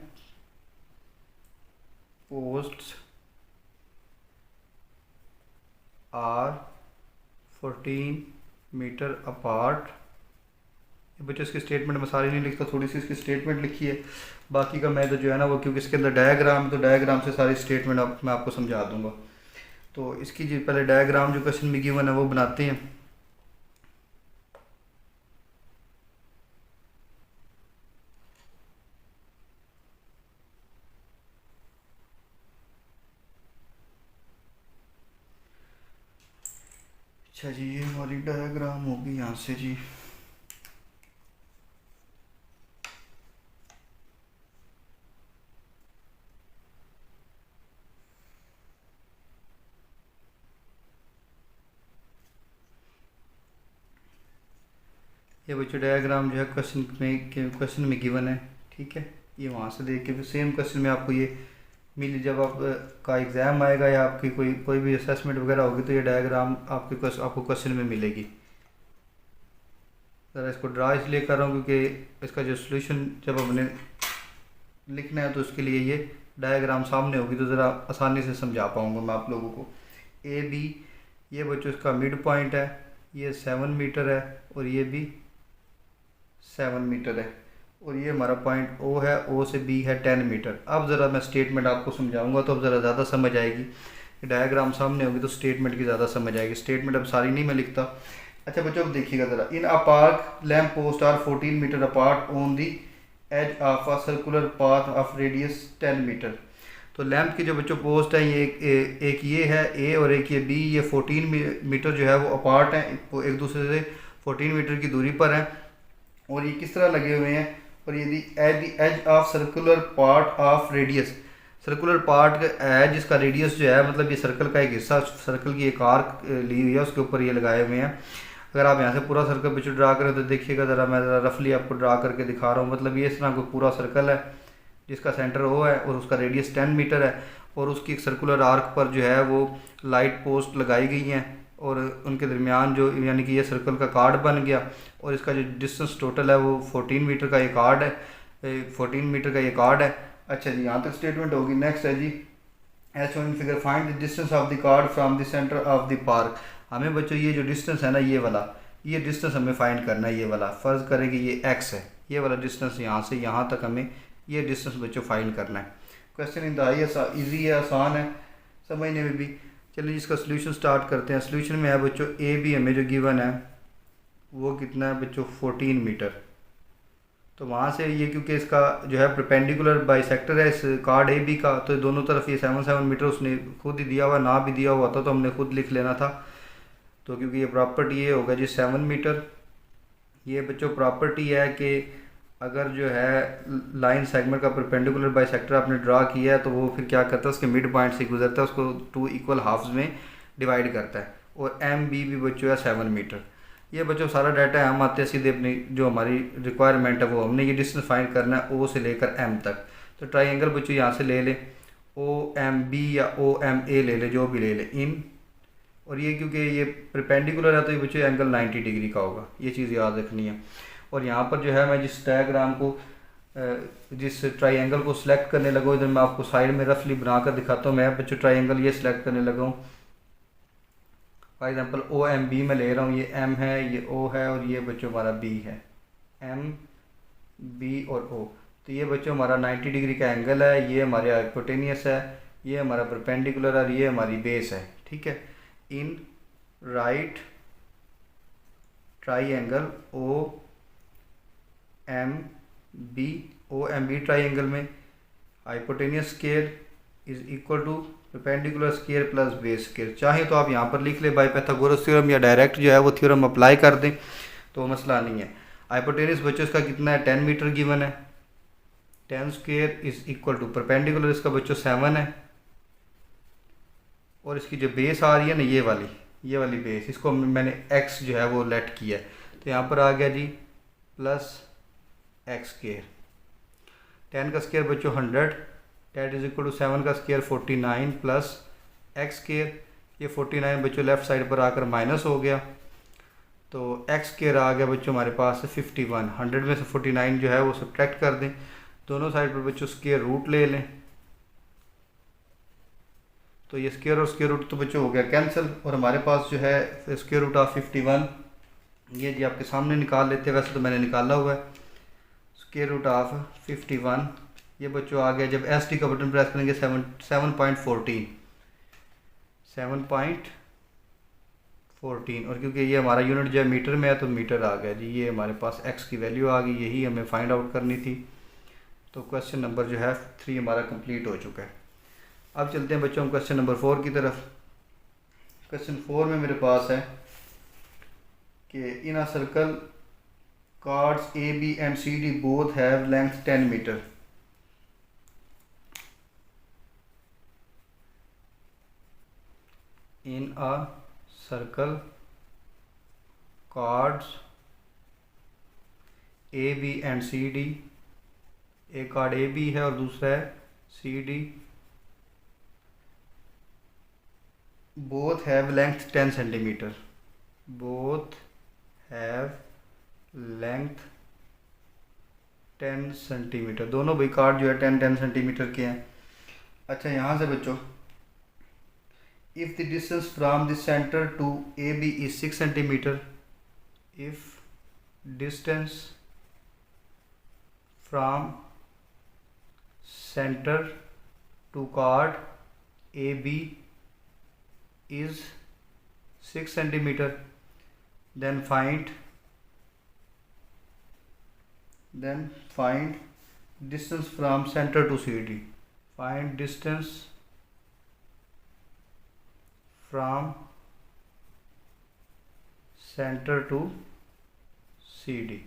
posts are 14 metre apart. बच्चों इसकी स्टेटमेंट मैं सारी नहीं लिखता, थोड़ी सी इसकी स्टेटमेंट लिखी है, बाकी का मैं तो जो है ना वो, क्योंकि इसके अंदर डायग्राम, तो डायग्राम से सारी स्टेटमेंट मैं आपको समझा दूंगा। तो इसकी जो पहले डायग्राम जो क्वेश्चन में गिवन है वो बनाते हैं। अच्छा जी, ये हमारी डायग्राम होगी यहाँ से जी। ये बच्चों डायग्राम जो है क्वेश्चन में गिवन है, ठीक है। ये वहाँ से देख के फिर सेम क्वेश्चन में आपको ये मिल, जब आप का एग्ज़ाम आएगा या आपकी कोई भी असेसमेंट वगैरह होगी तो ये डायग्राम आपको क्वेश्चन में मिलेगी। ज़रा इसको ड्रा इसलिए कर रहा हूँ क्योंकि इसका जो सोल्यूशन जब हमने लिखना है तो उसके लिए ये डायग्राम सामने होगी तो ज़रा आसानी से समझा पाऊँगा मैं आप लोगों को। ए बी, ये बच्चों इसका मिड पॉइंट है, ये 7 मीटर है और ये भी 7 मीटर है, और ये हमारा पॉइंट ओ है, ओ से बी है 10 मीटर। अब ज़रा मैं स्टेटमेंट आपको समझाऊंगा तो अब ज़रा ज़्यादा समझ आएगी, डायग्राम सामने होगी तो स्टेटमेंट की ज़्यादा समझ आएगी। स्टेटमेंट अब सारी नहीं मैं लिखता। अच्छा बच्चों अब देखिएगा ज़रा, in a park lamp post are 14 metre apart on the edge of a circular path of radius 10 metre. तो लैम्प की जो बच्चों पोस्ट है ये एक ये है ए और एक ये बी, ये 14 मीटर जो है वो अपार्ट है, वो एक दूसरे से 14 मीटर की दूरी पर है। और ये किस तरह लगे हुए हैं, और ये at the edge of circular part of radius, circular part का एज, इसका रेडियस जो है मतलब ये सर्कल का एक हिस्सा, सर्कल की एक आर्क ली हुई है उसके ऊपर ये लगाए हुए हैं। अगर आप यहाँ से पूरा सर्कल पिक्चर ड्रा करें तो देखिएगा ज़रा, मैं ज़रा रफली आपको ड्रा करके दिखा रहा हूँ। मतलब ये इस तरह कोई पूरा सर्कल है जिसका सेंटर ओ है और उसका रेडियस 10 मीटर है, और उसकी एक सर्कुलर आर्क पर जो है वो लाइट पोस्ट लगाई गई हैं, और उनके दरमियान जो, यानी कि ये सर्कल का कार्ड बन गया, और इसका जो डिस्टेंस टोटल है वो 14 मीटर का ये कार्ड है, 14 मीटर का ये कार्ड है। अच्छा जी, यहाँ तक स्टेटमेंट होगी। नेक्स्ट है जी, as shown in figure find the distance of the chord from the centre of the park. हमें बच्चों ये जो डिस्टेंस है ना, ये वाला, ये डिस्टेंस हमें फाइंड करना है। ये वाला फ़र्ज़ करें कि ये एक्स है, ये वाला डिस्टेंस यहाँ से यहाँ तक हमें ये डिस्टेंस बच्चों फाइंड करना है। क्वेश्चन इंतहाई ईजी है, आसान है समझने में भी। चलिए इसका सोल्यूशन स्टार्ट करते हैं। सोल्यूशन में है बच्चों ए बी हमें जो गिवन है वो कितना है बच्चों 14 मीटर। तो वहाँ से ये, क्योंकि इसका जो है परपेंडिकुलर बाइसेक्टर है इस कार्ड ए बी का, तो दोनों तरफ ये 7 मीटर उसने खुद ही दिया हुआ, ना भी दिया हुआ था तो हमने खुद लिख लेना था। तो क्योंकि ये प्रॉपर्टी ये होगा जी 7 मीटर। ये बच्चों प्रॉपर्टी है कि अगर जो है लाइन सेगमेंट का परपेंडिकुलर बाइसेक्टर आपने ड्रा किया है तो वो फिर क्या करता है, उसके मिड पॉइंट से गुजरता है, उसको 2 इक्वल हाफ्स में डिवाइड करता है। और एम बी भी बच्चों है 7 मीटर। ये बच्चों सारा डाटा है, हम आते हैं सीधे अपनी जो हमारी रिक्वायरमेंट है वो हमने ये डिस्टेंस फाइंड करना है ओ से लेकर एम तक। तो ट्राइंगल बच्चों यहाँ से ले लें, ओ एम बी या ओ एम ए ले ले, जो भी ले लें इन, और ये क्योंकि ये परपेंडिकुलर है तो ये बच्चों एंगल 90 डिग्री का होगा, ये चीज़ याद रखनी है। और यहाँ पर जो है मैं जिस डायग्राम को, जिस ट्राइंगल को सिलेक्ट करने लगा, इधर मैं आपको साइड में रफली बना कर दिखाता हूँ। मैं बच्चों ट्राइंगल ये सिलेक्ट करने लगा हूँ, for example O M B में ले रहा हूँ, ये एम है, ये ओ है, और ये बच्चों हमारा बी है, एम बी और ओ। तो ये बच्चों हमारा 90 डिग्री का एंगल है, ये हमारे हाइपोटेनियस है, ये हमारा परपेंडिकुलर है, और ये हमारी बेस है, ठीक है। In right triangle O M B, O M B triangle में hypotenuse square is equal to perpendicular square plus base square. चाहे तो आप यहाँ पर लिख ले बाय पाइथागोरस थ्योरम, या डायरेक्ट जो है वो थ्योरम अप्लाई कर दें तो मसला नहीं है। हाइपोटेनियस बच्चों इसका कितना है, 10 मीटर गिवन है, 10 square is equal to perpendicular इसका बच्चों 7 है, और इसकी जो बेस आ रही है ना ये वाली बेस, इसको मैंने एक्स जो है वो लेट किया है, तो यहाँ पर आ गया जी प्लस एक्स स्क्वेयर। 10 का स्क्वेयर बच्चों 100, डेट इज इक्वल टू 7 का स्केयर 49 प्लस एक्स स्केयर, ये 49 बच्चों लेफ़्ट साइड पर आकर माइनस हो गया, तो एक्स स्केयर आ गया बच्चों हमारे पास 51। 100 में से 49 जो है वो सब्ट्रैक्ट कर दें, दोनों साइड पर बच्चों स्केयर रूट ले लें, तो ये स्केयर और स्केयर रूट तो बच्चों हो गया कैंसिल, और हमारे पास जो है स्केयर रूट ऑफ 51 ये जी आपके सामने निकाल लेते हैं, वैसे तो मैंने निकाला हुआ है। स्केयर रूट ऑफ 51 ये बच्चों आ गया, जब एस टी का बटन प्रेस करेंगे 7.14 7.14, और क्योंकि ये हमारा यूनिट जो है मीटर में है तो मीटर आ गया जी, ये हमारे पास एक्स की वैल्यू आ गई, यही हमें फाइंड आउट करनी थी। तो क्वेश्चन नंबर जो है 3 हमारा कंप्लीट हो चुका है। अब चलते हैं बच्चों हम क्वेश्चन नंबर 4 की तरफ। क्वेश्चन 4 में मेरे पास है कि in a circle chords A B and C D both have length 10 metre. In a circle chords A B and C D, एक कार्ड ए बी है और दूसरा है C D, both have length 10 centimetre, both have length 10 centimetre, दोनों भाई कार्ड जो है 10 सेंटीमीटर के हैं। अच्छा यहाँ से बच्चों, if the distance from the centre to A B is 6 centimetre, if distance from centre to chord A B is 6 centimeter, then find distance from center to CD. Find distance from center to CD।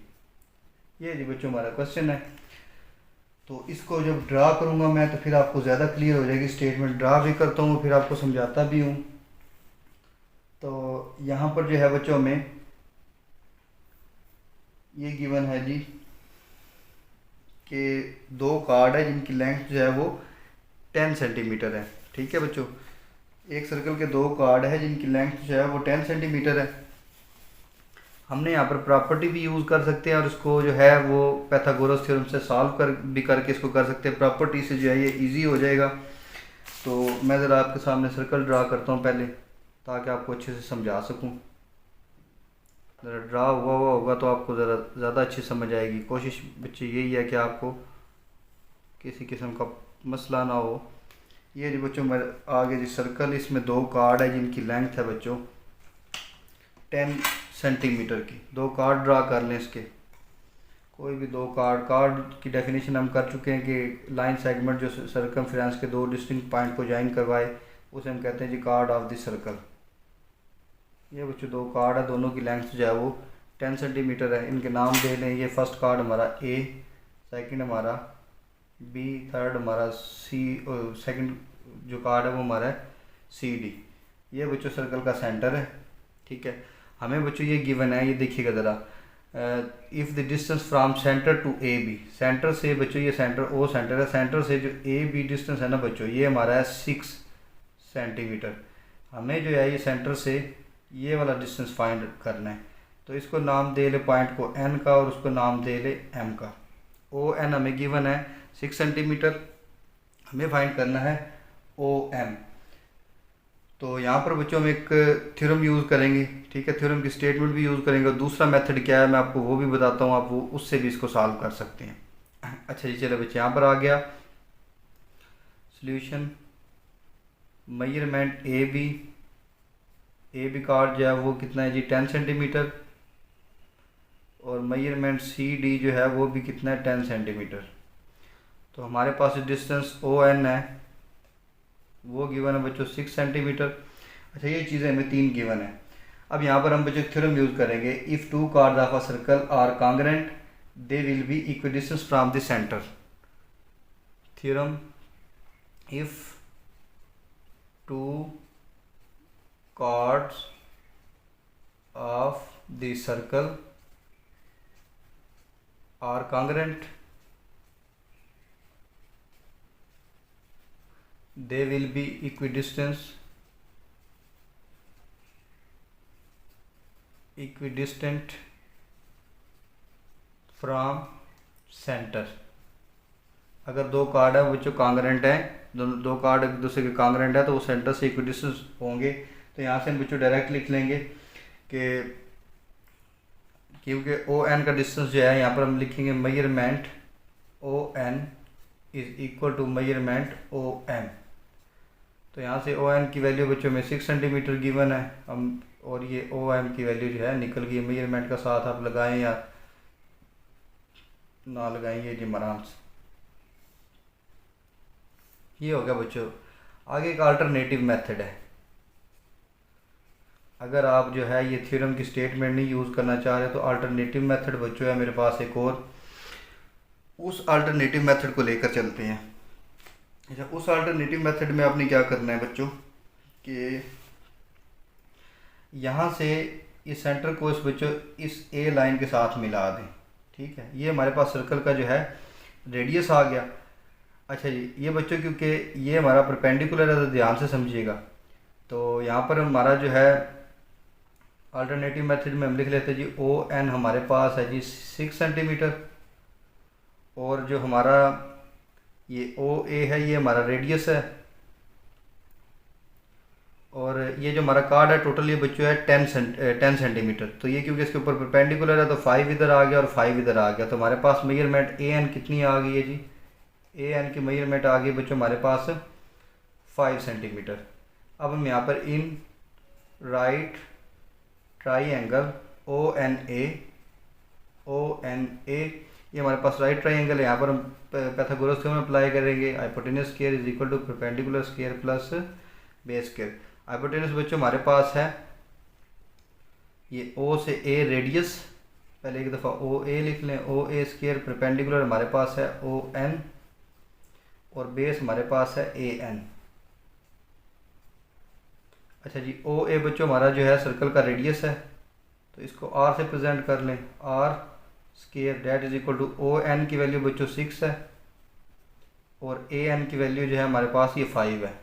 ये जी बच्चों हमारा क्वेश्चन है। तो इसको जब ड्रा करूँगा मैं तो फिर आपको ज़्यादा क्लियर हो जाएगी स्टेटमेंट, ड्रा भी करता हूँ फिर आपको समझाता भी हूँ। तो यहाँ पर जो है बच्चों में ये गिवन है जी कि 2 कार्ड है जिनकी लेंथ जो है वो 10 सेंटीमीटर है। ठीक है बच्चों, एक सर्कल के 2 कार्ड है जिनकी लेंथ जो है वो 10 सेंटीमीटर है। हमने यहाँ पर प्रॉपर्टी भी यूज़ कर सकते हैं और इसको जो है वो पाइथागोरस थ्योरम से सॉल्व भी करके इसको कर सकते हैं, प्रॉपर्टी से जो है ये इजी हो जाएगा। तो मैं ज़रा आपके सामने सर्कल ड्रा करता हूँ पहले, ताकि आपको अच्छे से समझा सकूं। ज़रा ड्रा हुआ होगा तो आपको ज़रा ज़्यादा अच्छी समझ आएगी। कोशिश बच्चे यही है कि आपको किसी किस्म का मसला ना हो। ये जी बच्चों मेरे आगे जी सर्कल, इसमें 2 कार्ड है जिनकी लेंथ है बच्चों 10 सेंटीमीटर की। 2 कार्ड ड्रा कर लें इसके, कोई भी 2 कार्ड की डेफिनेशन हम कर चुके हैं कि लाइन सेगमेंट जो सर्कमफ्रेंस के 2 डिस्टिंक्ट पॉइंट को ज्वाइन करवाए उसे हम कहते हैं जी कार्ड ऑफ द सर्कल। ये बच्चों 2 कार्ड है, दोनों की लेंथ जो है वो 10 सेंटीमीटर है। इनके नाम दे लें, ये फर्स्ट कार्ड हमारा ए, सेकंड हमारा बी, थर्ड हमारा सी, सेकंड जो कार्ड है वो हमारा है सी डी। ये बच्चों सर्कल का सेंटर है। ठीक है, हमें बच्चों ये गिवन है, ये देखिएगा ज़रा, if the distance from centre to A B, centre से बच्चों ये सेंटर ओ सेंटर है, सेंटर से जो ए बी डिस्टेंस है ना बच्चों ये हमारा है 6 सेंटीमीटर। हमें जो है ये सेंटर से ये वाला डिस्टेंस फाइंड करना है, तो इसको नाम दे ले पॉइंट को एन का और उसको नाम दे ले एम का। ओ एन हमें गिवन है 6 सेंटीमीटर, हमें फाइंड करना है ओ एम। तो यहाँ पर बच्चों हम एक थ्योरम यूज़ करेंगे। ठीक है, थ्योरम की स्टेटमेंट भी यूज़ करेंगे और दूसरा मेथड क्या है मैं आपको वो भी बताता हूँ, आप वो उससे भी इसको सॉल्व कर सकते हैं। अच्छा जी, चलो बच्चे यहाँ पर आ गया solution. Measurement A B chord जो है वो कितना है जी 10 सेंटीमीटर, और मेजरमेंट सी डी जो है वो भी कितना है 10 सेंटीमीटर। तो हमारे पास डिस्टेंस ओ एन है वो गिवन है बच्चों 6 सेंटीमीटर। अच्छा, ये चीज़ें हमें 3 गिवन है। अब यहाँ पर हम बच्चों थ्योरम यूज़ करेंगे, if 2 chords of a circle are congruent they will be equidistance from the centre. Theorem, if 2 chords of the circle are congruent they will be equidistant from centre. अगर दो कार्ड है बच्चों कांग्रेंट हैं, दो कार्ड एक दूसरे के कांग्रेंट है तो वो सेंटर से इक्विडिस्टेंस होंगे। तो यहाँ से हम बच्चों डायरेक्ट लिख लेंगे कि क्योंकि ओ एन का डिस्टेंस जो है यहाँ पर हम लिखेंगे measurement O N is equal to measurement O M. तो यहाँ से ओ एन की वैल्यू बच्चों में 6 सेंटीमीटर गिवन है हम, और ये ओ एम की वैल्यू जो है निकल गई। मेजरमेंट का साथ आप लगाएं या ना लगाएं, ये जी आराम से ये हो गया बच्चों। आगे एक अल्टरनेटिव मेथड है। अगर आप जो है ये थ्योरम की स्टेटमेंट नहीं यूज़ करना चाह रहे तो अल्टरनेटिव मेथड बच्चों है मेरे पास एक और, उस अल्टरनेटिव मेथड को लेकर चलते हैं। अच्छा, उस अल्टरनेटिव मेथड में आपने क्या करना है बच्चों कि यहाँ से इस सेंटर को इस बच्चों इस ए लाइन के साथ मिला दें। ठीक है, ये हमारे पास सर्कल का जो है रेडियस आ गया। अच्छा जी, ये बच्चों क्योंकि ये हमारा परपेंडिकुलर है तो ध्यान से समझिएगा। तो यहाँ पर हमारा जो है अल्टरनेटिव मेथड में हम लिख लेते हैं जी ओ एन हमारे पास है जी 6 सेंटीमीटर, और जो हमारा ये ओ ए है ये हमारा रेडियस है, और ये जो हमारा कार्ड है टोटल ये बच्चों है 10 सेंटीमीटर। तो ये क्योंकि इसके ऊपर परपेंडिकुलर है तो 5 इधर आ गया और 5 इधर आ गया। तो हमारे पास मेजरमेंट ए एन कितनी आ गई है जी, ए एन की मेजरमेंट आ गई बच्चों हमारे पास 5 सेंटीमीटर। अब हम यहाँ पर in right triangle O N A, ये हमारे पास राइट ट्राइंगल है। यहाँ पर हम पैथागोरस थ्योरम अप्लाई करेंगे। Hypotenuse square is equal to perpendicular square plus base square. Hypotenuse बच्चों हमारे पास है ये ओ से ए रेडियस, पहले एक दफ़ा ओ ए लिख लें, ओ ए स्क्वायर परपेंडिकुलर हमारे पास है ओ एन, और बेस हमारे पास है ए एन। अच्छा जी, ओ ए बच्चों हमारा जो है सर्कल का रेडियस है, तो इसको आर से प्रेजेंट कर लें, R square that is equal to O N की वैल्यू बच्चों 6 है, और ए एन की वैल्यू जो है हमारे पास ये 5 है।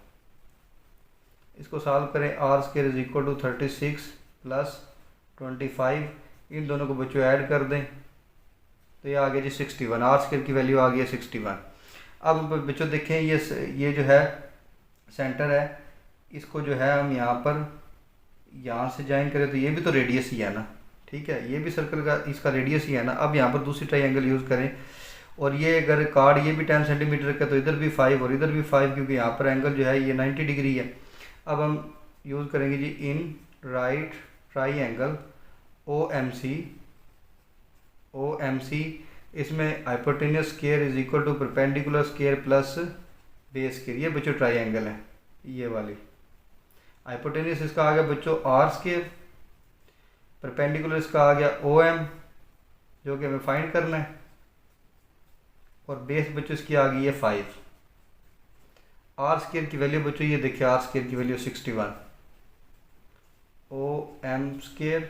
इसको सॉल्व करें, R square is equal to 36 plus 25, इन दोनों को बच्चों ऐड कर दें तो ये आ गया जी 61। आर स्क्वायर की वैल्यू आ गई है 61। अब बच्चों देखें ये जो है सेंटर है, इसको जो है हम यहाँ पर यहाँ से ज्वाइन करें तो ये भी तो रेडियस ही है ना। ठीक है, ये भी सर्कल का इसका रेडियस ही है ना। अब यहाँ पर दूसरी ट्राइंगल यूज़ करें, और ये अगर कार्ड ये भी 10 सेंटीमीटर का तो इधर भी 5 और इधर भी 5, क्योंकि यहाँ पर एंगल जो है ये 90 डिग्री है। अब हम यूज़ करेंगे जी in right triangle O M C, इसमें hypotenuse square is equal to perpendicular square plus base square. ये बच्चों ट्राइंगल है ये वाली। हाइपोटेनस इसका आ गया बच्चों आर स्क्वायर, परपेंडिकुलर इसका आ गया ओ एम जो कि हमें फाइंड करना है, और बेस बच्चों इसकी आ गई है 5। आर स्क्वायर की वैल्यू बच्चों ये देखिए, आर स्क्वायर की value 61, O M square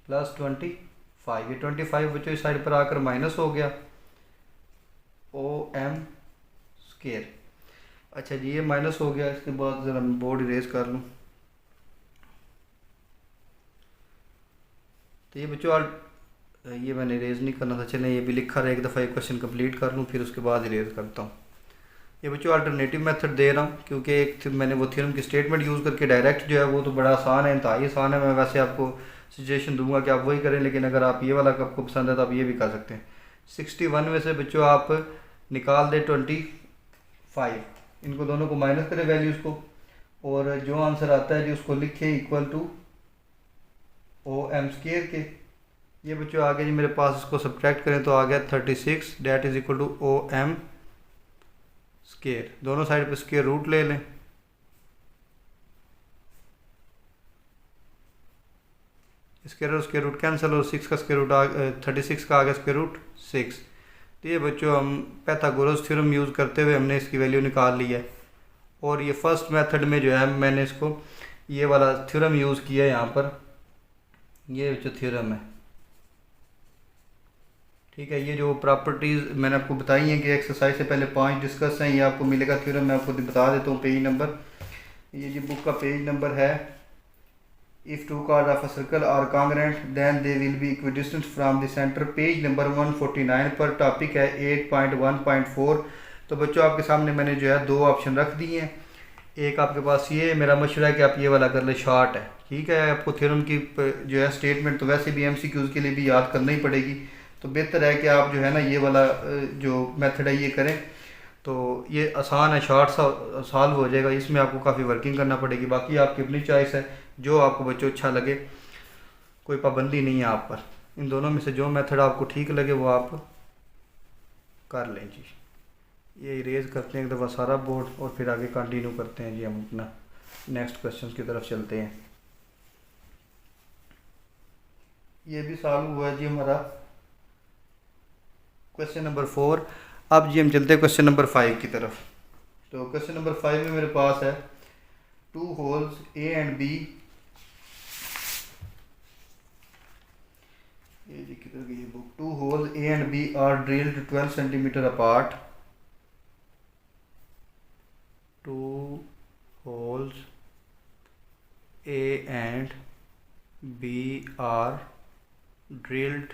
plus 25, ये 25 बच्चों इस साइड पर आकर माइनस हो गया ओ एम स्क्वायर। अच्छा जी, ये माइनस हो गया। इसके बाद ज़रा मैं बोर्ड इरेज कर लूँ तो ये बच्चों ये मैंने इरेज नहीं करना था, चलें ये भी लिखा रहा, एक दफ़ा एक क्वेश्चन कंप्लीट कर लूँ फिर उसके बाद इरेज करता हूँ। ये बच्चों अल्टरनेटिव मेथड दे रहा हूँ क्योंकि एक मैंने वो थ्योरम की स्टेटमेंट यूज़ करके डायरेक्ट जो है वो तो बड़ा आसान है, इंतहाई आसान है। मैं वैसे आपको सजेशन दूंगा कि आप वही करें, लेकिन अगर आप ये वाला आपको पसंद है तो आप ये भी कर सकते हैं। 61 में से बच्चों आप निकाल दें 25, इनको दोनों को माइनस करें वैल्यूज़ को, और जो आंसर आता है जी उसको लिखे equal to O M square के। ये बच्चों आ गया जी मेरे पास, इसको सब्ट्रैक्ट करें तो आ गया 36 that is equal to O M square. दोनों साइड पे स्क्वायर रूट ले लें, स्क्वायर और स्क्वायर रूट कैंसिल, और 6 का स्क्वायर रूट 36 का आ गया स्क्वायर रूट 6। तो ये बच्चों हम पैथागोरस थ्योरम यूज़ करते हुए हमने इसकी वैल्यू निकाल ली है। और ये फर्स्ट मेथड में जो है मैंने इसको ये वाला थ्योरम यूज़ किया है यहाँ पर, ये जो थ्योरम है ठीक है। ये जो प्रॉपर्टीज़ मैंने आपको बताई हैं कि एक्सरसाइज से पहले 5 डिस्कस हैं, ये आपको मिलेगा थ्योरम, मैं आपको बता देता हूँ पेज नंबर। ये जी बुक का पेज नंबर है। If two chord of a circle are congruent then they will be equidistant from the centre, page number 149 पर। टॉपिक है 8.1.4। तो बच्चों आपके सामने मैंने जो है 2 ऑप्शन रख दिए हैं। एक आपके पास ये मेरा मशवरा है कि आप ये वाला कर ले, शॉर्ट है, ठीक है। आपको थ्योरम की जो है स्टेटमेंट तो वैसे भी एमसीक्यूज़ के लिए भी याद करना ही पड़ेगी, तो बेहतर है कि आप जो है ना ये वाला जो मेथड है ये करें। तो ये आसान है, शॉर्ट सा सॉल्व हो जाएगा, इसमें आपको काफ़ी वर्किंग करना पड़ेगी। बाकी आपकी अपनी चॉइस है, जो आपको बच्चों अच्छा लगे, कोई पाबंदी नहीं है आप पर। इन दोनों में से जो मेथड आपको ठीक लगे वो आप कर लें जी। ये इरेज करते हैं एक दफ़ा सारा बोर्ड और फिर आगे कंटिन्यू करते हैं जी। हम अपना नेक्स्ट क्वेश्चन की तरफ चलते हैं। ये भी सॉल्व हुआ है जी हमारा क्वेश्चन नंबर 4। अब जी हम चलते हैं क्वेश्चन नंबर 5 की तरफ। तो क्वेश्चन नंबर 5 में मेरे पास है 2 होल्स ए एंड बी। ये जी किधर गई book. 2 holes A and B are drilled 12 centimetre apart. 2 holes A and B are drilled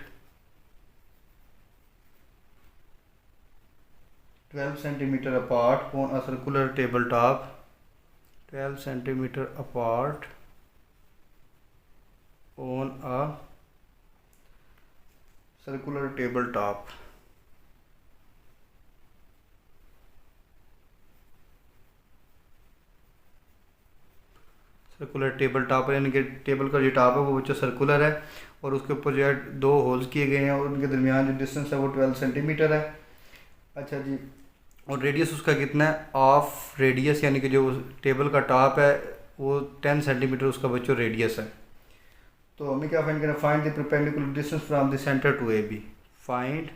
12 centimeter apart on a circular tabletop. 12 centimeter apart on a circular tabletop. Circular table top है, यानी कि टेबल का जो टॉप है वो बच्चा सर्कुलर है और उसके ऊपर जो है 2 होल्स किए गए हैं और उनके दरमियान जो डिस्टेंस है वो 12 सेंटीमीटर है। अच्छा जी, और रेडियस उसका कितना है? ऑफ रेडियस, यानी कि जो टेबल का टॉप है वो 10 सेंटीमीटर उसका बच्चों रेडियस है। तो हमें क्या फाइंड करना है? Find the perpendicular distance from the centre to A B. Find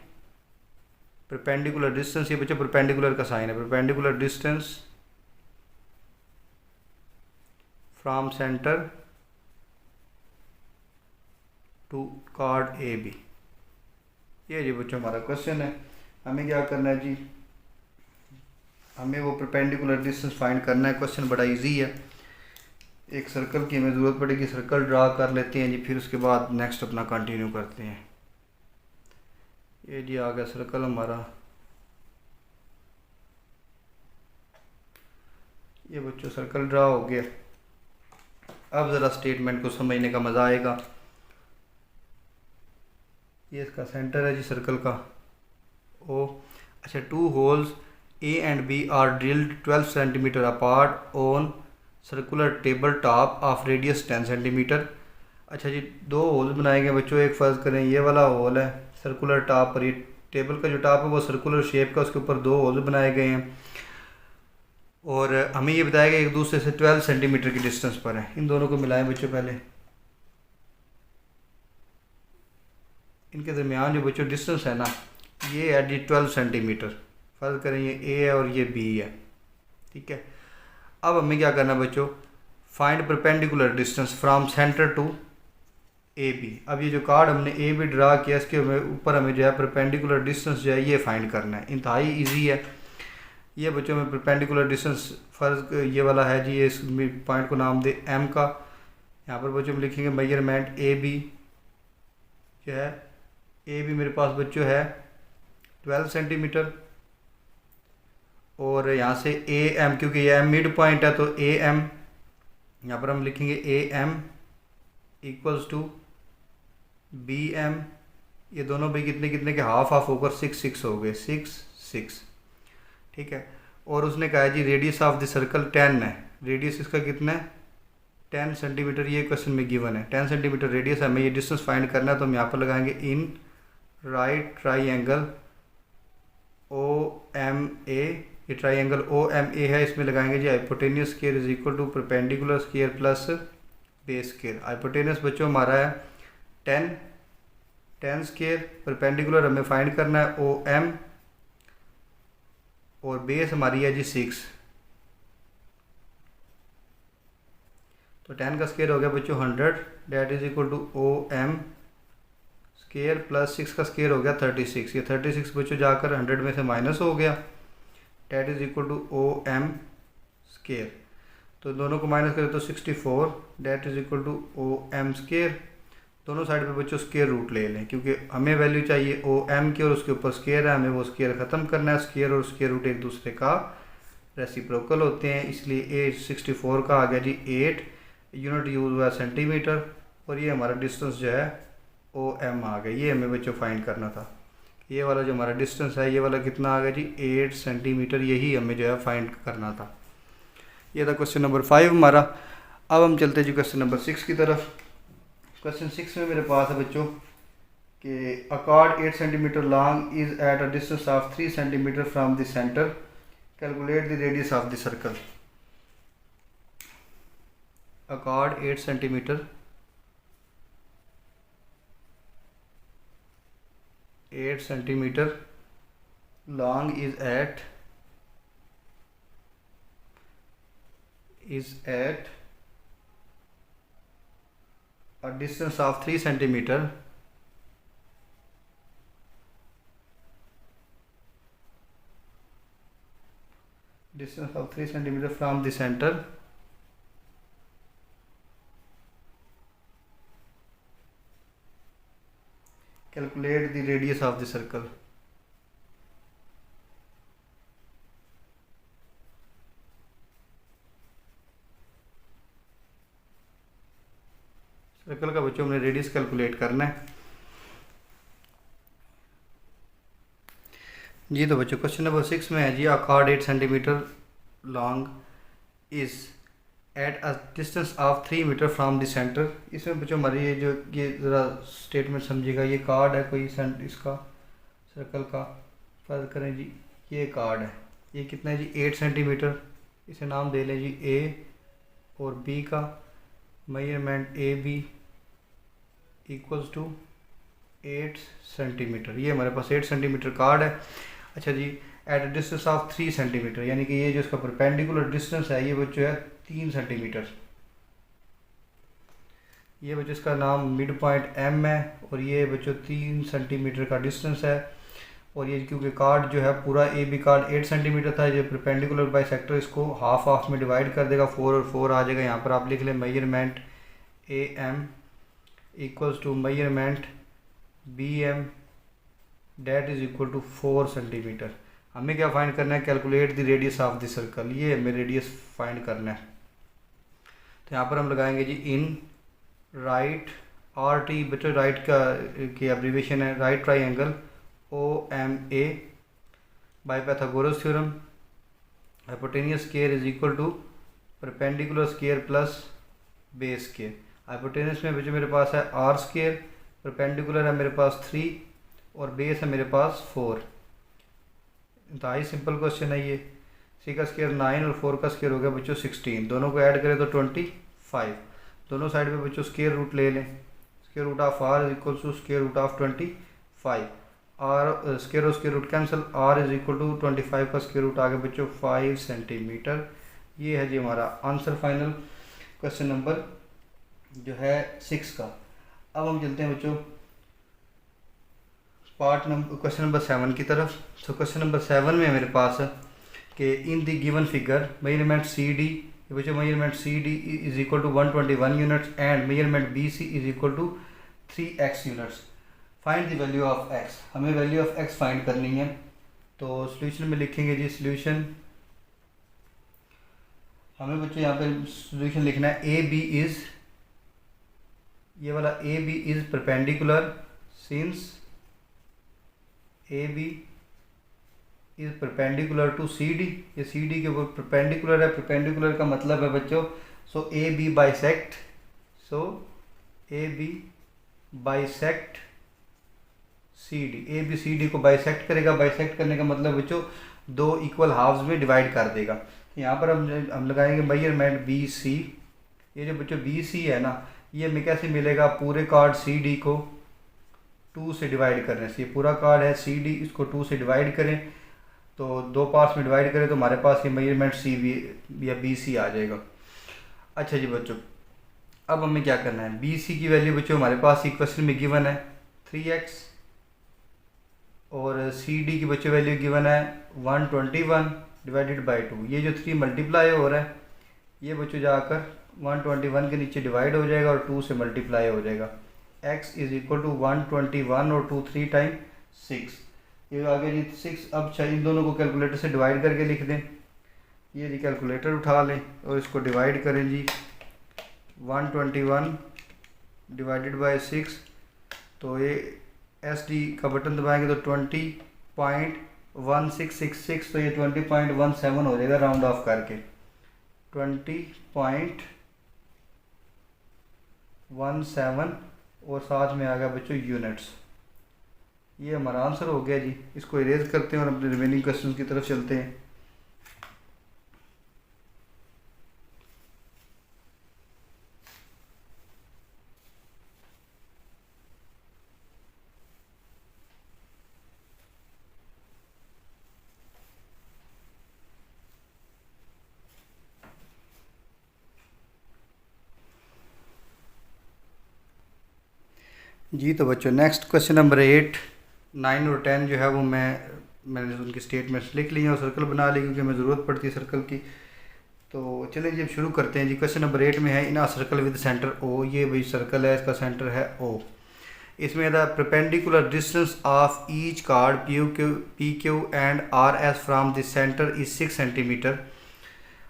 perpendicular distance, ये बच्चा परपेंडिकुलर का साइन है। Perpendicular distance from centre to chord A B. ये जी बच्चों हमारा क्वेश्चन है। हमें क्या करना है जी? हमें वो परपेंडिकुलर डिस्टेंस फाइंड करना है। क्वेश्चन बड़ा इजी है। एक सर्कल की हमें ज़रूरत पड़ेगी, सर्कल ड्रा कर लेते हैं जी, फिर उसके बाद नेक्स्ट अपना कंटिन्यू करते हैं। ये जी आ गया सर्कल हमारा। ये बच्चों सर्कल ड्रा हो गया। अब ज़रा स्टेटमेंट को समझने का मज़ा आएगा। ये इसका सेंटर है जी सर्कल का ओ। अच्छा, 2 holes A and B are drilled 12 centimetre apart on circular table top of radius 10 centimetre. अच्छा जी, 2 होल्स बनाए गए बच्चों। एक फ़र्ज़ करें ये वाला होल है सर्कुलर टॉप पर, ये टेबल का जो टॉप है वो सर्कुलर शेप का, उसके ऊपर 2 होल्स बनाए गए हैं और हमें ये बताया गया एक दूसरे से 12 सेंटीमीटर की डिस्टेंस पर है। इन दोनों को मिलाएं बच्चों। पहले इनके दरमियान जो बच्चों डिस्टेंस है ना, ये है जी 12 सेंटीमीटर। फ़र्ज़ करें ये ए है और ये बी है, ठीक है। अब हमें क्या करना है बच्चों? Find perpendicular distance from centre to A B. अब ये जो कार्ड हमने ए बी ड्रा किया, इसके ऊपर हमें जो है परपेंडिकुलर डिस्टेंस जो है ये फाइंड करना है। इंतहाई ईजी है ये बच्चों में। परपेंडिकुलर डिस्टेंस फ़र्ज़ ये वाला है जी, ये इस पॉइंट को नाम दे एम का। यहाँ पर बच्चों में लिखेंगे मेजरमेंट ए बी जो है, ए बी मेरे पास बच्चों है 12 सेंटीमीटर और यहाँ से ए एम, क्योंकि ये एम मिड पॉइंट है तो ए एम यहाँ पर हम लिखेंगे A M equals to B M. ये दोनों भी कितने कितने के हाफ हाफ होकर 6 हो गए, 6 ठीक है। और उसने कहा है जी रेडियस ऑफ द सर्कल 10 है। रेडियस इसका कितना है? 10 सेंटीमीटर। ये क्वेश्चन में गिवन है 10 सेंटीमीटर रेडियस है। हमें ये डिस्टेंस फाइंड करना है तो हम यहाँ पर लगाएंगे in right triangle O M A. ये ट्राइंगल ओ एम ए है, इसमें लगाएंगे जी hypotenuse square is equal to perpendicular square plus base square. Hypotenuse बच्चों हमारा है 10 स्क्वायर, परपेंडिकुलर हमें फाइंड करना है ओ एम और बेस हमारी है जी 6। तो 10 का स्क्वायर हो गया बच्चों 100, that is equal to O M square plus 6 का स्केयर हो गया 36। ये 36 बच्चों जाकर 100 में से माइनस हो गया, that is equal to OM square. तो दोनों को माइनस करें तो 64, that is equal to OM square. दोनों साइड पे बच्चों स्केयर रूट ले लें, क्योंकि हमें वैल्यू चाहिए OM की और उसके ऊपर स्केयर है, हमें वो स्केयर ख़त्म करना है। स्केयर और स्केयर रूट एक दूसरे का रेसिप्रोकल होते हैं, इसलिए 64 का आ गया जी 8, यूनिट यूज हुआ सेंटीमीटर, और ये हमारा डिस्टेंस जो है OM आ गया। ये हमें बच्चों फाइंड करना था। ये वाला जो हमारा डिस्टेंस है, ये वाला कितना आ गया जी 8 सेंटीमीटर, यही हमें जो है फाइंड करना था। ये था क्वेश्चन नंबर 5 हमारा। अब हम चलते हैं जी क्वेश्चन नंबर 6 की तरफ। क्वेश्चन 6 में मेरे पास है बच्चों कि अ chord 8 centimetre long is at a distance of 3 centimetre from the centre, calculate the radius of the circle. A chord 8 centimetre long is at a distance of 3 centimeter from the center, calculate the radius of the circle। Circle का बच्चों हमने रेडियस कैलकुलेट करना है जी। तो बच्चों क्वेश्चन नंबर 6 में है जी, a chord 8 centimetre long is at a distance of 3 metre from the centre. इसमें बच्चों हमारी ये ज़रा स्टेटमेंट समझिएगा। ये कार्ड है कोई इसका सर्कल का, फर्ज करें जी ये कार्ड है, ये कितना है जी 8 सेंटीमीटर। इसे नाम दे लें जी A और B का measurement AB equals to 8 centimetre. ये हमारे पास 8 सेंटीमीटर कार्ड है। अच्छा जी, at a distance of 3 centimetre, यानी कि ये जो इसका परपेंडिकुलर डिस्टेंस है ये बच्चों है 3 सेंटीमीटर। ये बच्चों इसका नाम मिड पॉइंट M है, और ये बच्चों 3 सेंटीमीटर का डिस्टेंस है। और ये क्योंकि कार्ड जो है पूरा AB कार्ड 8 सेंटीमीटर था, जो परपेंडिकुलर बाइसेक्टर इसको हाफ में डिवाइड कर देगा, 4 और 4 आ जाएगा। यहाँ पर आप लिख लें measurement AM equals to measurement BM, that is equal to 4 centimetre. हमें क्या फाइंड करना है, calculate the radius of the circle. ये हमें रेडियस फाइंड करना है। तो यहाँ पर हम लगाएंगे जी इन राइट RT, बच्चों राइट का की एब्रीविएशन है right triangle OMA by Pythagoras theorem, hypotenuse square is equal to perpendicular square plus base square. Hypotenuse में बच्चों मेरे पास है R स्केयर, परपेंडिकुलर है मेरे पास 3 और बेस है मेरे पास 4। इंतहाई सिंपल क्वेश्चन है ये। 3 का स्केयर 9 और 4 का स्केयर हो गया बच्चों 16। दोनों को ऐड करें तो 25। दोनों साइड पे बच्चों स्केयर रूट ले लें। Square root of R is equal to square root of 25। R square और square root cancel, R is equal to 25 का स्केयर रूट आ गया बच्चों 5 सेंटीमीटर। ये है जी हमारा आंसर फाइनल क्वेश्चन नंबर जो है 6 का। अब हम चलते हैं बच्चों क्वेश्चन नंबर 7 की तरफ। तो क्वेश्चन नंबर 7 में मेरे पास है कि in the given figure measurement CD, बच्चों measurement CD is equal to 121 units and measurement BC is equal to 3x units. Find the value of x। हमें वैल्यू ऑफ x फाइंड करनी है। तो सॉल्यूशन में लिखेंगे जी सॉल्यूशन, हमें बच्चों यहाँ पे सॉल्यूशन लिखना है AB इज, ये वाला AB is perpendicular since AB is perpendicular to CD। ये CD के ऊपर परपेंडिकुलर है। परपेंडिकुलर का मतलब है बच्चों AB bisect, AB bisect CD। AB CD को बाइसेक्ट करेगा। बाइसेक्ट करने का मतलब बच्चों 2 इक्वल हाफ्स में डिवाइड कर देगा। यहाँ पर हम लगाएंगे मेजरमेंट BC। ये जो बच्चों BC है ना, ये हमें कैसे मिलेगा, पूरे कार्ड CD को 2 से डिवाइड करने से। ये पूरा कार्ड है CD, इसको 2 से डिवाइड करें तो 2 पार्ट्स में डिवाइड करें तो हमारे पास ये मेजरमेंट CB या BC आ जाएगा। अच्छा जी बच्चों, अब हमें क्या करना है, BC की वैल्यू बच्चों हमारे पास क्वेश्चन में गिवन है 3x, और सी डी की बच्चों वैल्यू गिवन है 121 डिवाइडेड बाई 2। ये जो 3 मल्टीप्लाई हो रहा है ये बच्चों जाकर 121 के नीचे डिवाइड हो जाएगा और 2 से मल्टीप्लाई हो जाएगा। x इज़ इक्वल टू 121 और 2 3 टाइम 6। ये आगे जी 6। अब इन दोनों को कैलकुलेटर से डिवाइड करके लिख दें। ये जी कैलकुलेटर उठा लें और इसको डिवाइड करें जी 121 डिवाइडेड बाय 6। तो ये एस डी का बटन दबाएंगे तो 20.1666, तो ये 20.17 हो जाएगा राउंड ऑफ करके 20.17, और साथ में आ गया बच्चों यूनिट्स। ये हमारा आंसर हो गया जी। इसको इरेज करते हैं और अपने रिमेनिंग क्वेश्चन की तरफ चलते हैं। जी तो बच्चों नेक्स्ट क्वेश्चन नंबर 8, 9 और 10 जो है वो मैंने उनकी स्टेटमेंट्स लिख ली हैं और सर्कल बना ली क्योंकि हमें ज़रूरत पड़ती है सर्कल की। तो चलिए जी अब शुरू करते हैं जी। क्वेश्चन नंबर 8 में है in a circle with centre O. ये भाई सर्कल है, इसका सेंटर है ओ। इसमें the perpendicular distance of each chord P Q and R S from the centre is 6 centimetre.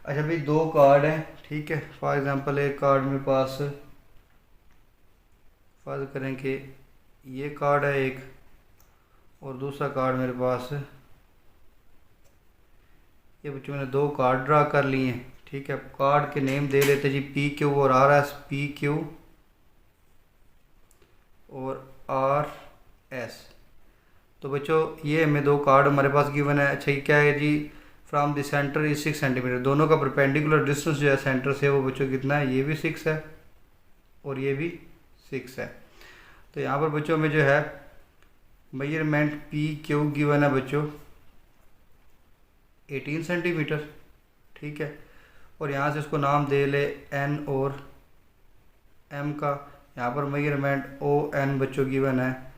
अच्छा भाई 2 कार्ड हैं, ठीक है। फॉर एग्ज़ाम्पल एक कार्ड मेरे पास, फर्ज करें कि ये कार्ड है एक, और दूसरा कार्ड मेरे पास है। ये बच्चों मैंने 2 कार्ड ड्रा कर लिए हैं, ठीक है। कार्ड के नेम दे लेते जी पी क्यू और आर एस। पी क्यू और आर एस। तो बच्चों ये हमें 2 कार्ड हमारे पास गिवन है। अच्छा ये क्या है जी, from the centre is 6 centimetre. दोनों का परपेंडिकुलर डिस्टेंस जो है सेंटर से वो बच्चों कितना है, ये भी 6 है और ये भी 6 है। तो यहाँ पर बच्चों में जो है मेजरमेंट पी क्यू गिवन है बच्चों 18 सेंटीमीटर, ठीक है। और यहाँ से उसको नाम दे ले एन और एम का। यहाँ पर मेजरमेंट ओ एन बच्चों गिवन है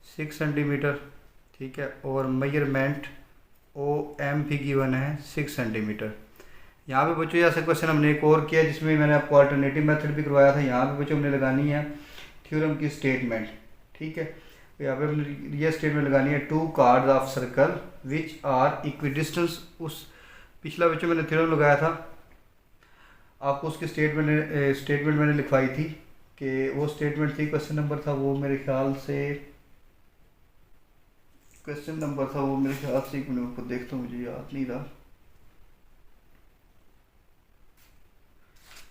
6 सेंटीमीटर, ठीक है। और मेजरमेंट ओ एम भी गिवन है 6 सेंटीमीटर। यहाँ पे बच्चों ऐसा क्वेश्चन हमने एक और किया जिसमें मैंने आपको अल्टरनेटिव मेथड भी करवाया था। यहाँ पे बच्चों हमने लगानी है थ्योरम की स्टेटमेंट, ठीक है। यहाँ पे हमने ये स्टेटमेंट लगानी है 2 chords of circle which are equidistance. उस पिछला बच्चों मैंने थ्योरम लगाया था आपको, उसकी स्टेटमेंट मैंने लिखवाई थी कि वो स्टेटमेंट थी, क्वेश्चन नंबर था वो मेरे ख्याल से, क्वेश्चन नंबर था वो मेरे ख्याल से, एक मिनट को देखता हूँ मुझे याद नहीं रहा,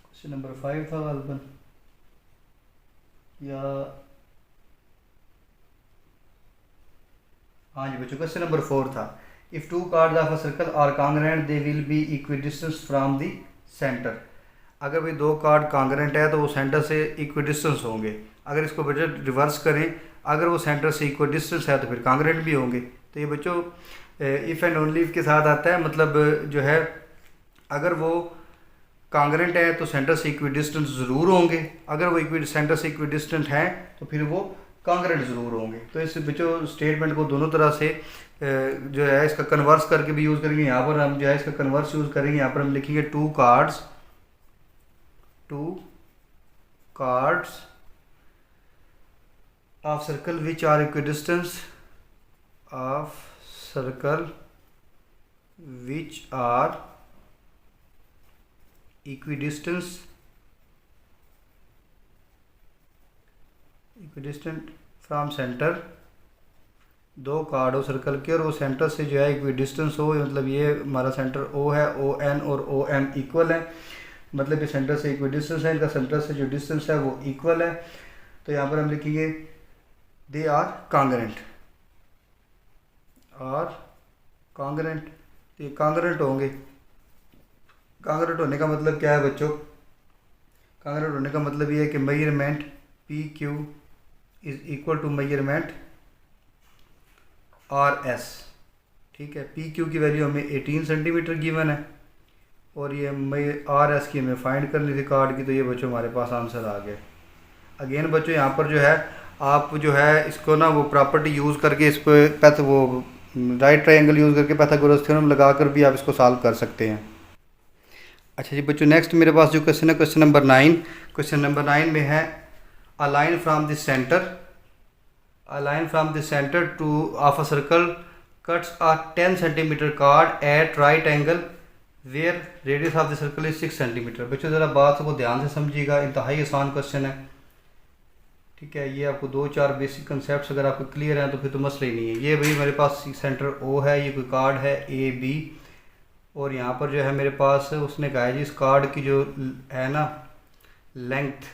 क्वेश्चन नंबर 5 था गालिबन, या हाँ जी बच्चों क्वेश्चन नंबर 4 था। If 2 chords of a circle are congruent they will be equidistance from the centre. अगर भाई 2 कार्ड कांग्रेंट है तो वो सेंटर से इक्विडिस्टेंस होंगे। अगर इसको बच्चों रिवर्स करें, अगर वो सेंटर से इक्विडिस्टेंस है तो फिर कांग्रेंट भी होंगे। तो ये बच्चों इफ़ एंड ओनली इफ के साथ आता है, मतलब जो है अगर वो कांग्रेंट है तो सेंटर से इक्विडिस्टेंट ज़रूर होंगे, अगर वो सेंटर से इक्विडिस्टेंट हैं तो फिर वो कांग्रेंट ज़रूर होंगे। तो इस बच्चों स्टेटमेंट को दोनों तरह से जो है इसका कन्वर्स करके भी यूज़ करेंगे। यहाँ पर हम जो है इसका कन्वर्स यूज़ करेंगे। यहाँ पर हम लिखेंगे 2 chords of circle which are equidistance of circle which are equidistant from centre. 2 chord हो सर्कल के और वो सेंटर से जो है इक्विडिस्टेंस हो, मतलब ये हमारा सेंटर ओ है, ओ एन और ओ एम इक्वल है, मतलब ये सेंटर से इक्विडिस्टेंस है, इनका सेंटर से जो डिस्टेंस है वो इक्वल है। तो यहाँ पर हम लिखेंगे दे आर कांग्रेंट, तो ये कांग्रेंट होंगे। कांग्रेंट होने का मतलब क्या है बच्चों, कांग्रेंट होने का मतलब ये है कि measurement P Q is equal to measurement R S, ठीक है। पी क्यू की वैल्यू हमें 18 सेंटीमीटर गिवन है और ये आर एस की हमें फाइंड करनी थी कार्ड की, तो ये बच्चों हमारे पास आंसर आ गया। अगेन बच्चों यहाँ पर जो है आप जो है इसको ना वो प्रॉपर्टी यूज़ करके इस पर वो राइट ट्रायंगल यूज़ करके पाइथागोरस थ्योरम लगा कर भी आप इसको सॉल्व कर सकते हैं। अच्छा जी बच्चों, नेक्स्ट मेरे पास जो क्वेश्चन है क्वेश्चन नंबर 9। क्वेश्चन नंबर 9 में है a line from the centre to of a circle cuts a 10 centimetre chord at right angle where radius of the circle is 6 centimetre. बच्चों ज़रा बात को ध्यान से समझिएगा, इंतहाई आसान क्वेश्चन है। ठीक है, ये आपको 2-4 बेसिक कंसेप्ट अगर आपको क्लियर हैं तो फिर तो मसला ही नहीं है। ये भाई मेरे पास सेंटर ओ है, ये कोई कार्ड है ए बी, और यहाँ पर जो है मेरे पास उसने कहा है जी इस कार्ड की जो है ना लेंथ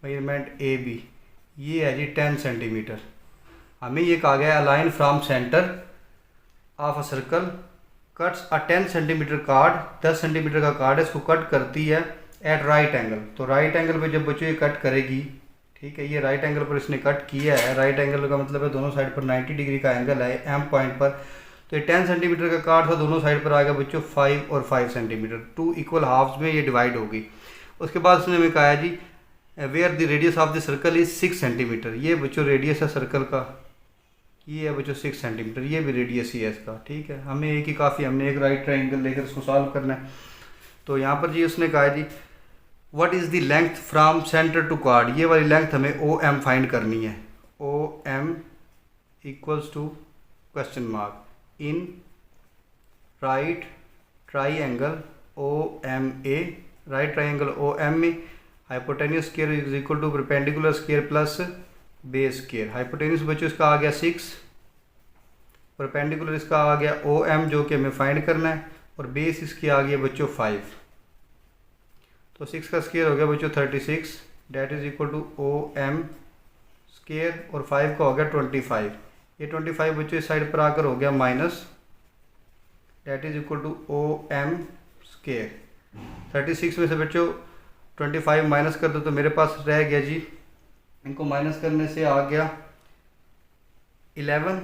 मेजरमेंट ए बी, ये है जी 10 सेंटीमीटर। हमें ये कहा गया line from centre of a circle cuts a 10 centimetre card, 10 centimetre का कार्ड है, इसको कट करती है एट राइट एंगल। तो राइट एंगल पे जब बच्चों ये कट करेगी, ठीक है, ये राइट एंगल पर इसने कट किया है। राइट एंगल का मतलब है दोनों साइड पर 90 डिग्री का एंगल है एम पॉइंट पर। तो ये 10 सेंटीमीटर का कार्ड था, दोनों साइड पर आ गया बच्चों 5 और 5 सेंटीमीटर, 2 इक्वल हाफ्स में ये डिवाइड होगी। उसके बाद उसने हमें कहा है जी where the radius of the circle is 6 centimetre. ये बच्चों रेडियस है सर्कल का, ये है बच्चों 6 सेंटीमीटर, ये भी रेडियस ही है इसका। ठीक है, हमें एक ही काफ़ी, हमने एक राइट ट्रायंगल लेकर इसको सॉल्व करना है। तो यहाँ पर जी उसने कहा जी what is the length from centre to chord, ये वाली लेंथ हमें ओ एम फाइंड करनी है। O M equals to question mark in right triangle O M A, right triangle O M में hypotenuse square is equal to perpendicular square plus base square. Hypotenuse बच्चों इसका आ गया 6, परपेंडिकुलर इसका आ गया ओ एम जो कि हमें फाइंड करना है, और बेस इसकी आ गई बच्चों 5। तो 6 का स्क्वायर हो गया बच्चों 36, that is equal to O M square, और 5 का हो गया 25। ये 25 बच्चों इस साइड पर आकर हो गया minus, that is equal to O M square. 36 में से बच्चों 25 माइनस कर दो तो मेरे पास रह गया जी, इनको माइनस करने से आ गया 11।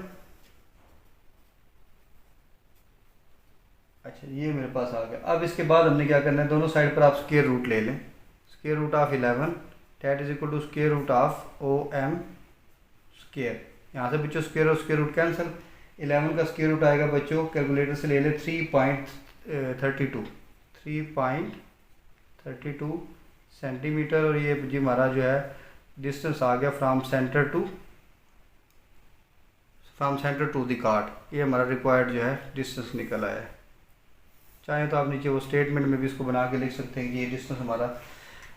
अच्छा ये मेरे पास आ गया। अब इसके बाद हमने क्या करना है, दोनों साइड पर आप स्क्वायर रूट ले लें। Square root of 11 that is equal to square root of O M square. यहाँ से बच्चों स्क्वायर और स्क्वायर रूट कैंसिल, 11 का स्क्वायर रूट आएगा बच्चों, कैलकुलेटर से ले ले 3.32 सेंटीमीटर, और ये जी हमारा जो है डिस्टेंस आ गया from centre to the chord. ये हमारा रिक्वायर्ड जो है डिस्टेंस निकल आया है। चाहे तो आप नीचे वो स्टेटमेंट में भी इसको बना के लिख सकते हैं कि ये डिस्टेंस हमारा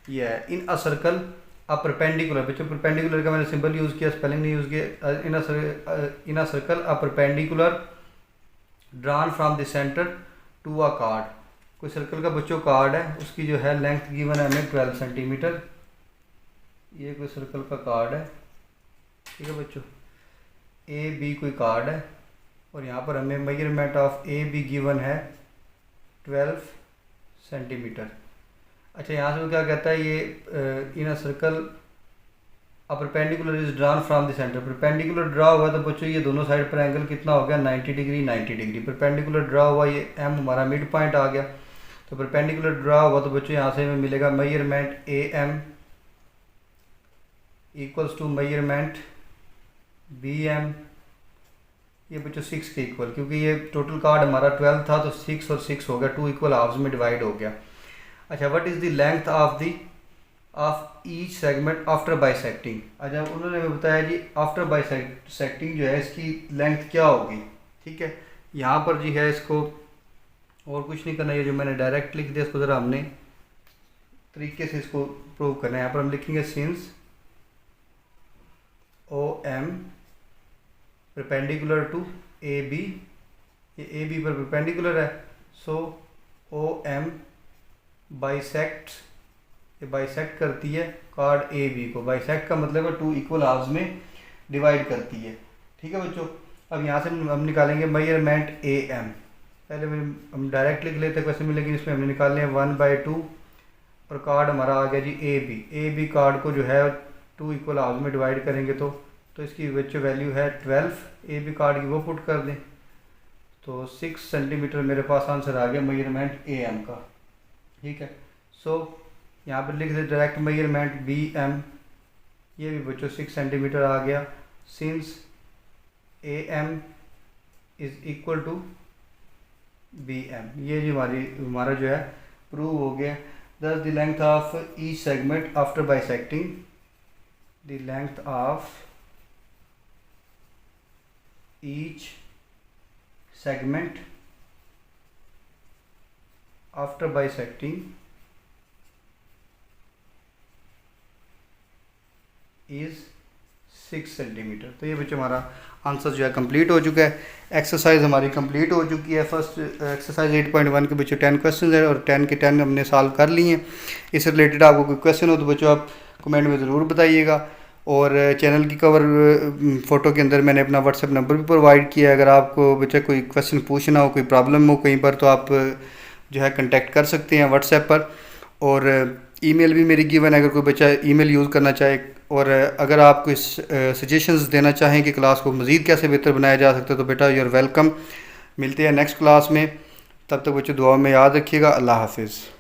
ये है। In a circle a perpendicular, बच्चों परपेंडिकुलर का मैंने सिंबल यूज़ किया, स्पेलिंग नहीं यूज़ किया। In a circle a perpendicular drawn from the centre to a chord. कोई सर्कल का बच्चों कार्ड है, उसकी जो है लेंथ गिवन है हमें 12 सेंटीमीटर। ये कोई सर्कल का कार्ड है, ठीक है बच्चों, ए बी कोई कार्ड है, और यहाँ पर हमें measurement of A be given है 12 सेंटीमीटर। अच्छा यहाँ से वो क्या कहता है, ये in a circle a perpendicular is drawn from the centre. Perpendicular draw हुआ तो बच्चों ये दोनों साइड पर एंगल कितना हो गया 90 डिग्री 90 डिग्री। परपेंडिकुलर ड्रा हुआ, ये एम हमारा मिड पॉइंट आ गया। तो परपेंडिकुलर ड्रा हुआ तो बच्चों यहाँ से हमें मिलेगा measurement A M equals to measurement B M, ये बच्चों 6 के इक्वल, क्योंकि ये टोटल कार्ड हमारा 12 था तो 6 और 6 हो गया, 2 इक्वल हाफ्स में डिवाइड हो गया। अच्छा what is the length of each segment after bisecting. अच्छा उन्होंने हमें बताया जी आफ्टर बाइसेक्टिंग जो है इसकी लेंथ क्या होगी। ठीक है, यहाँ पर जी है, इसको और कुछ नहीं करना, ये जो मैंने डायरेक्ट लिख दिया इसको ज़रा हमने तरीके से इसको प्रूव करना है। यहाँ पर हम लिखेंगे since O M perpendicular to A B, ये ए बी पर परपेंडिकुलर है, सो ओ एम बाइसेक्ट, ये बाइसेक्ट करती है कार्ड ए बी को। बाइसेक्ट का मतलब है 2 इक्वल हाफ्स में डिवाइड करती है। ठीक है बच्चों, अब यहाँ से हम निकालेंगे मेजरमेंट ए एम। पहले हम डायरेक्ट लिख लेते हैं कैसे मिलेगी, इसमें हमने निकालने हैं 1/2, और कार्ड हमारा आ गया जी A B. A B chord को जो है 2 इक्वल हाफ्स में डिवाइड करेंगे तो इसकी बच्चों वैल्यू है 12। ए बी कार्ड की वो पुट कर दें तो 6 सेंटीमीटर मेरे पास आंसर आ गया मेजरमेंट ए एम का। ठीक है, सो यहाँ पर लिख दे डायरेक्ट मेजरमेंट बी एम ये भी बच्चों 6 सेंटीमीटर आ गया। Since AM is equal to BM, ये जी हमारा जो है प्रूव हो गया। दस the length of each segment after bisecting, the length of each segment after bisecting is 6 centimetre. तो ये बच्चों हमारा आंसर जो है कंप्लीट हो चुका है। एक्सरसाइज हमारी कंप्लीट हो चुकी है। फर्स्ट एक्सरसाइज 8.1 के बच्चों 10 क्वेश्चन है और 10 के 10 हमने सॉल्व कर लिए हैं। इससे रिलेटेड आपको कोई क्वेश्चन हो तो बच्चों आप कमेंट में ज़रूर बताइएगा। और चैनल की कवर फ़ोटो के अंदर मैंने अपना व्हाट्सएप नंबर भी प्रोवाइड किया है। अगर आपको बच्चा कोई क्वेश्चन पूछना हो, कोई प्रॉब्लम हो कहीं पर, तो आप जो है कांटेक्ट कर सकते हैं व्हाट्सएप पर। और ईमेल भी मेरी गिवन है अगर कोई बच्चा ईमेल यूज़ करना चाहे। और अगर आप कोई सजेशंस देना चाहें कि क्लास को मज़ीद कैसे बेहतर बनाया जा सकता है तो बेटा यू आर वेलकम। मिलते हैं नेक्स्ट क्लास में, तब तक बच्चों दुआ में याद रखिएगा। अल्लाह हाफिज़।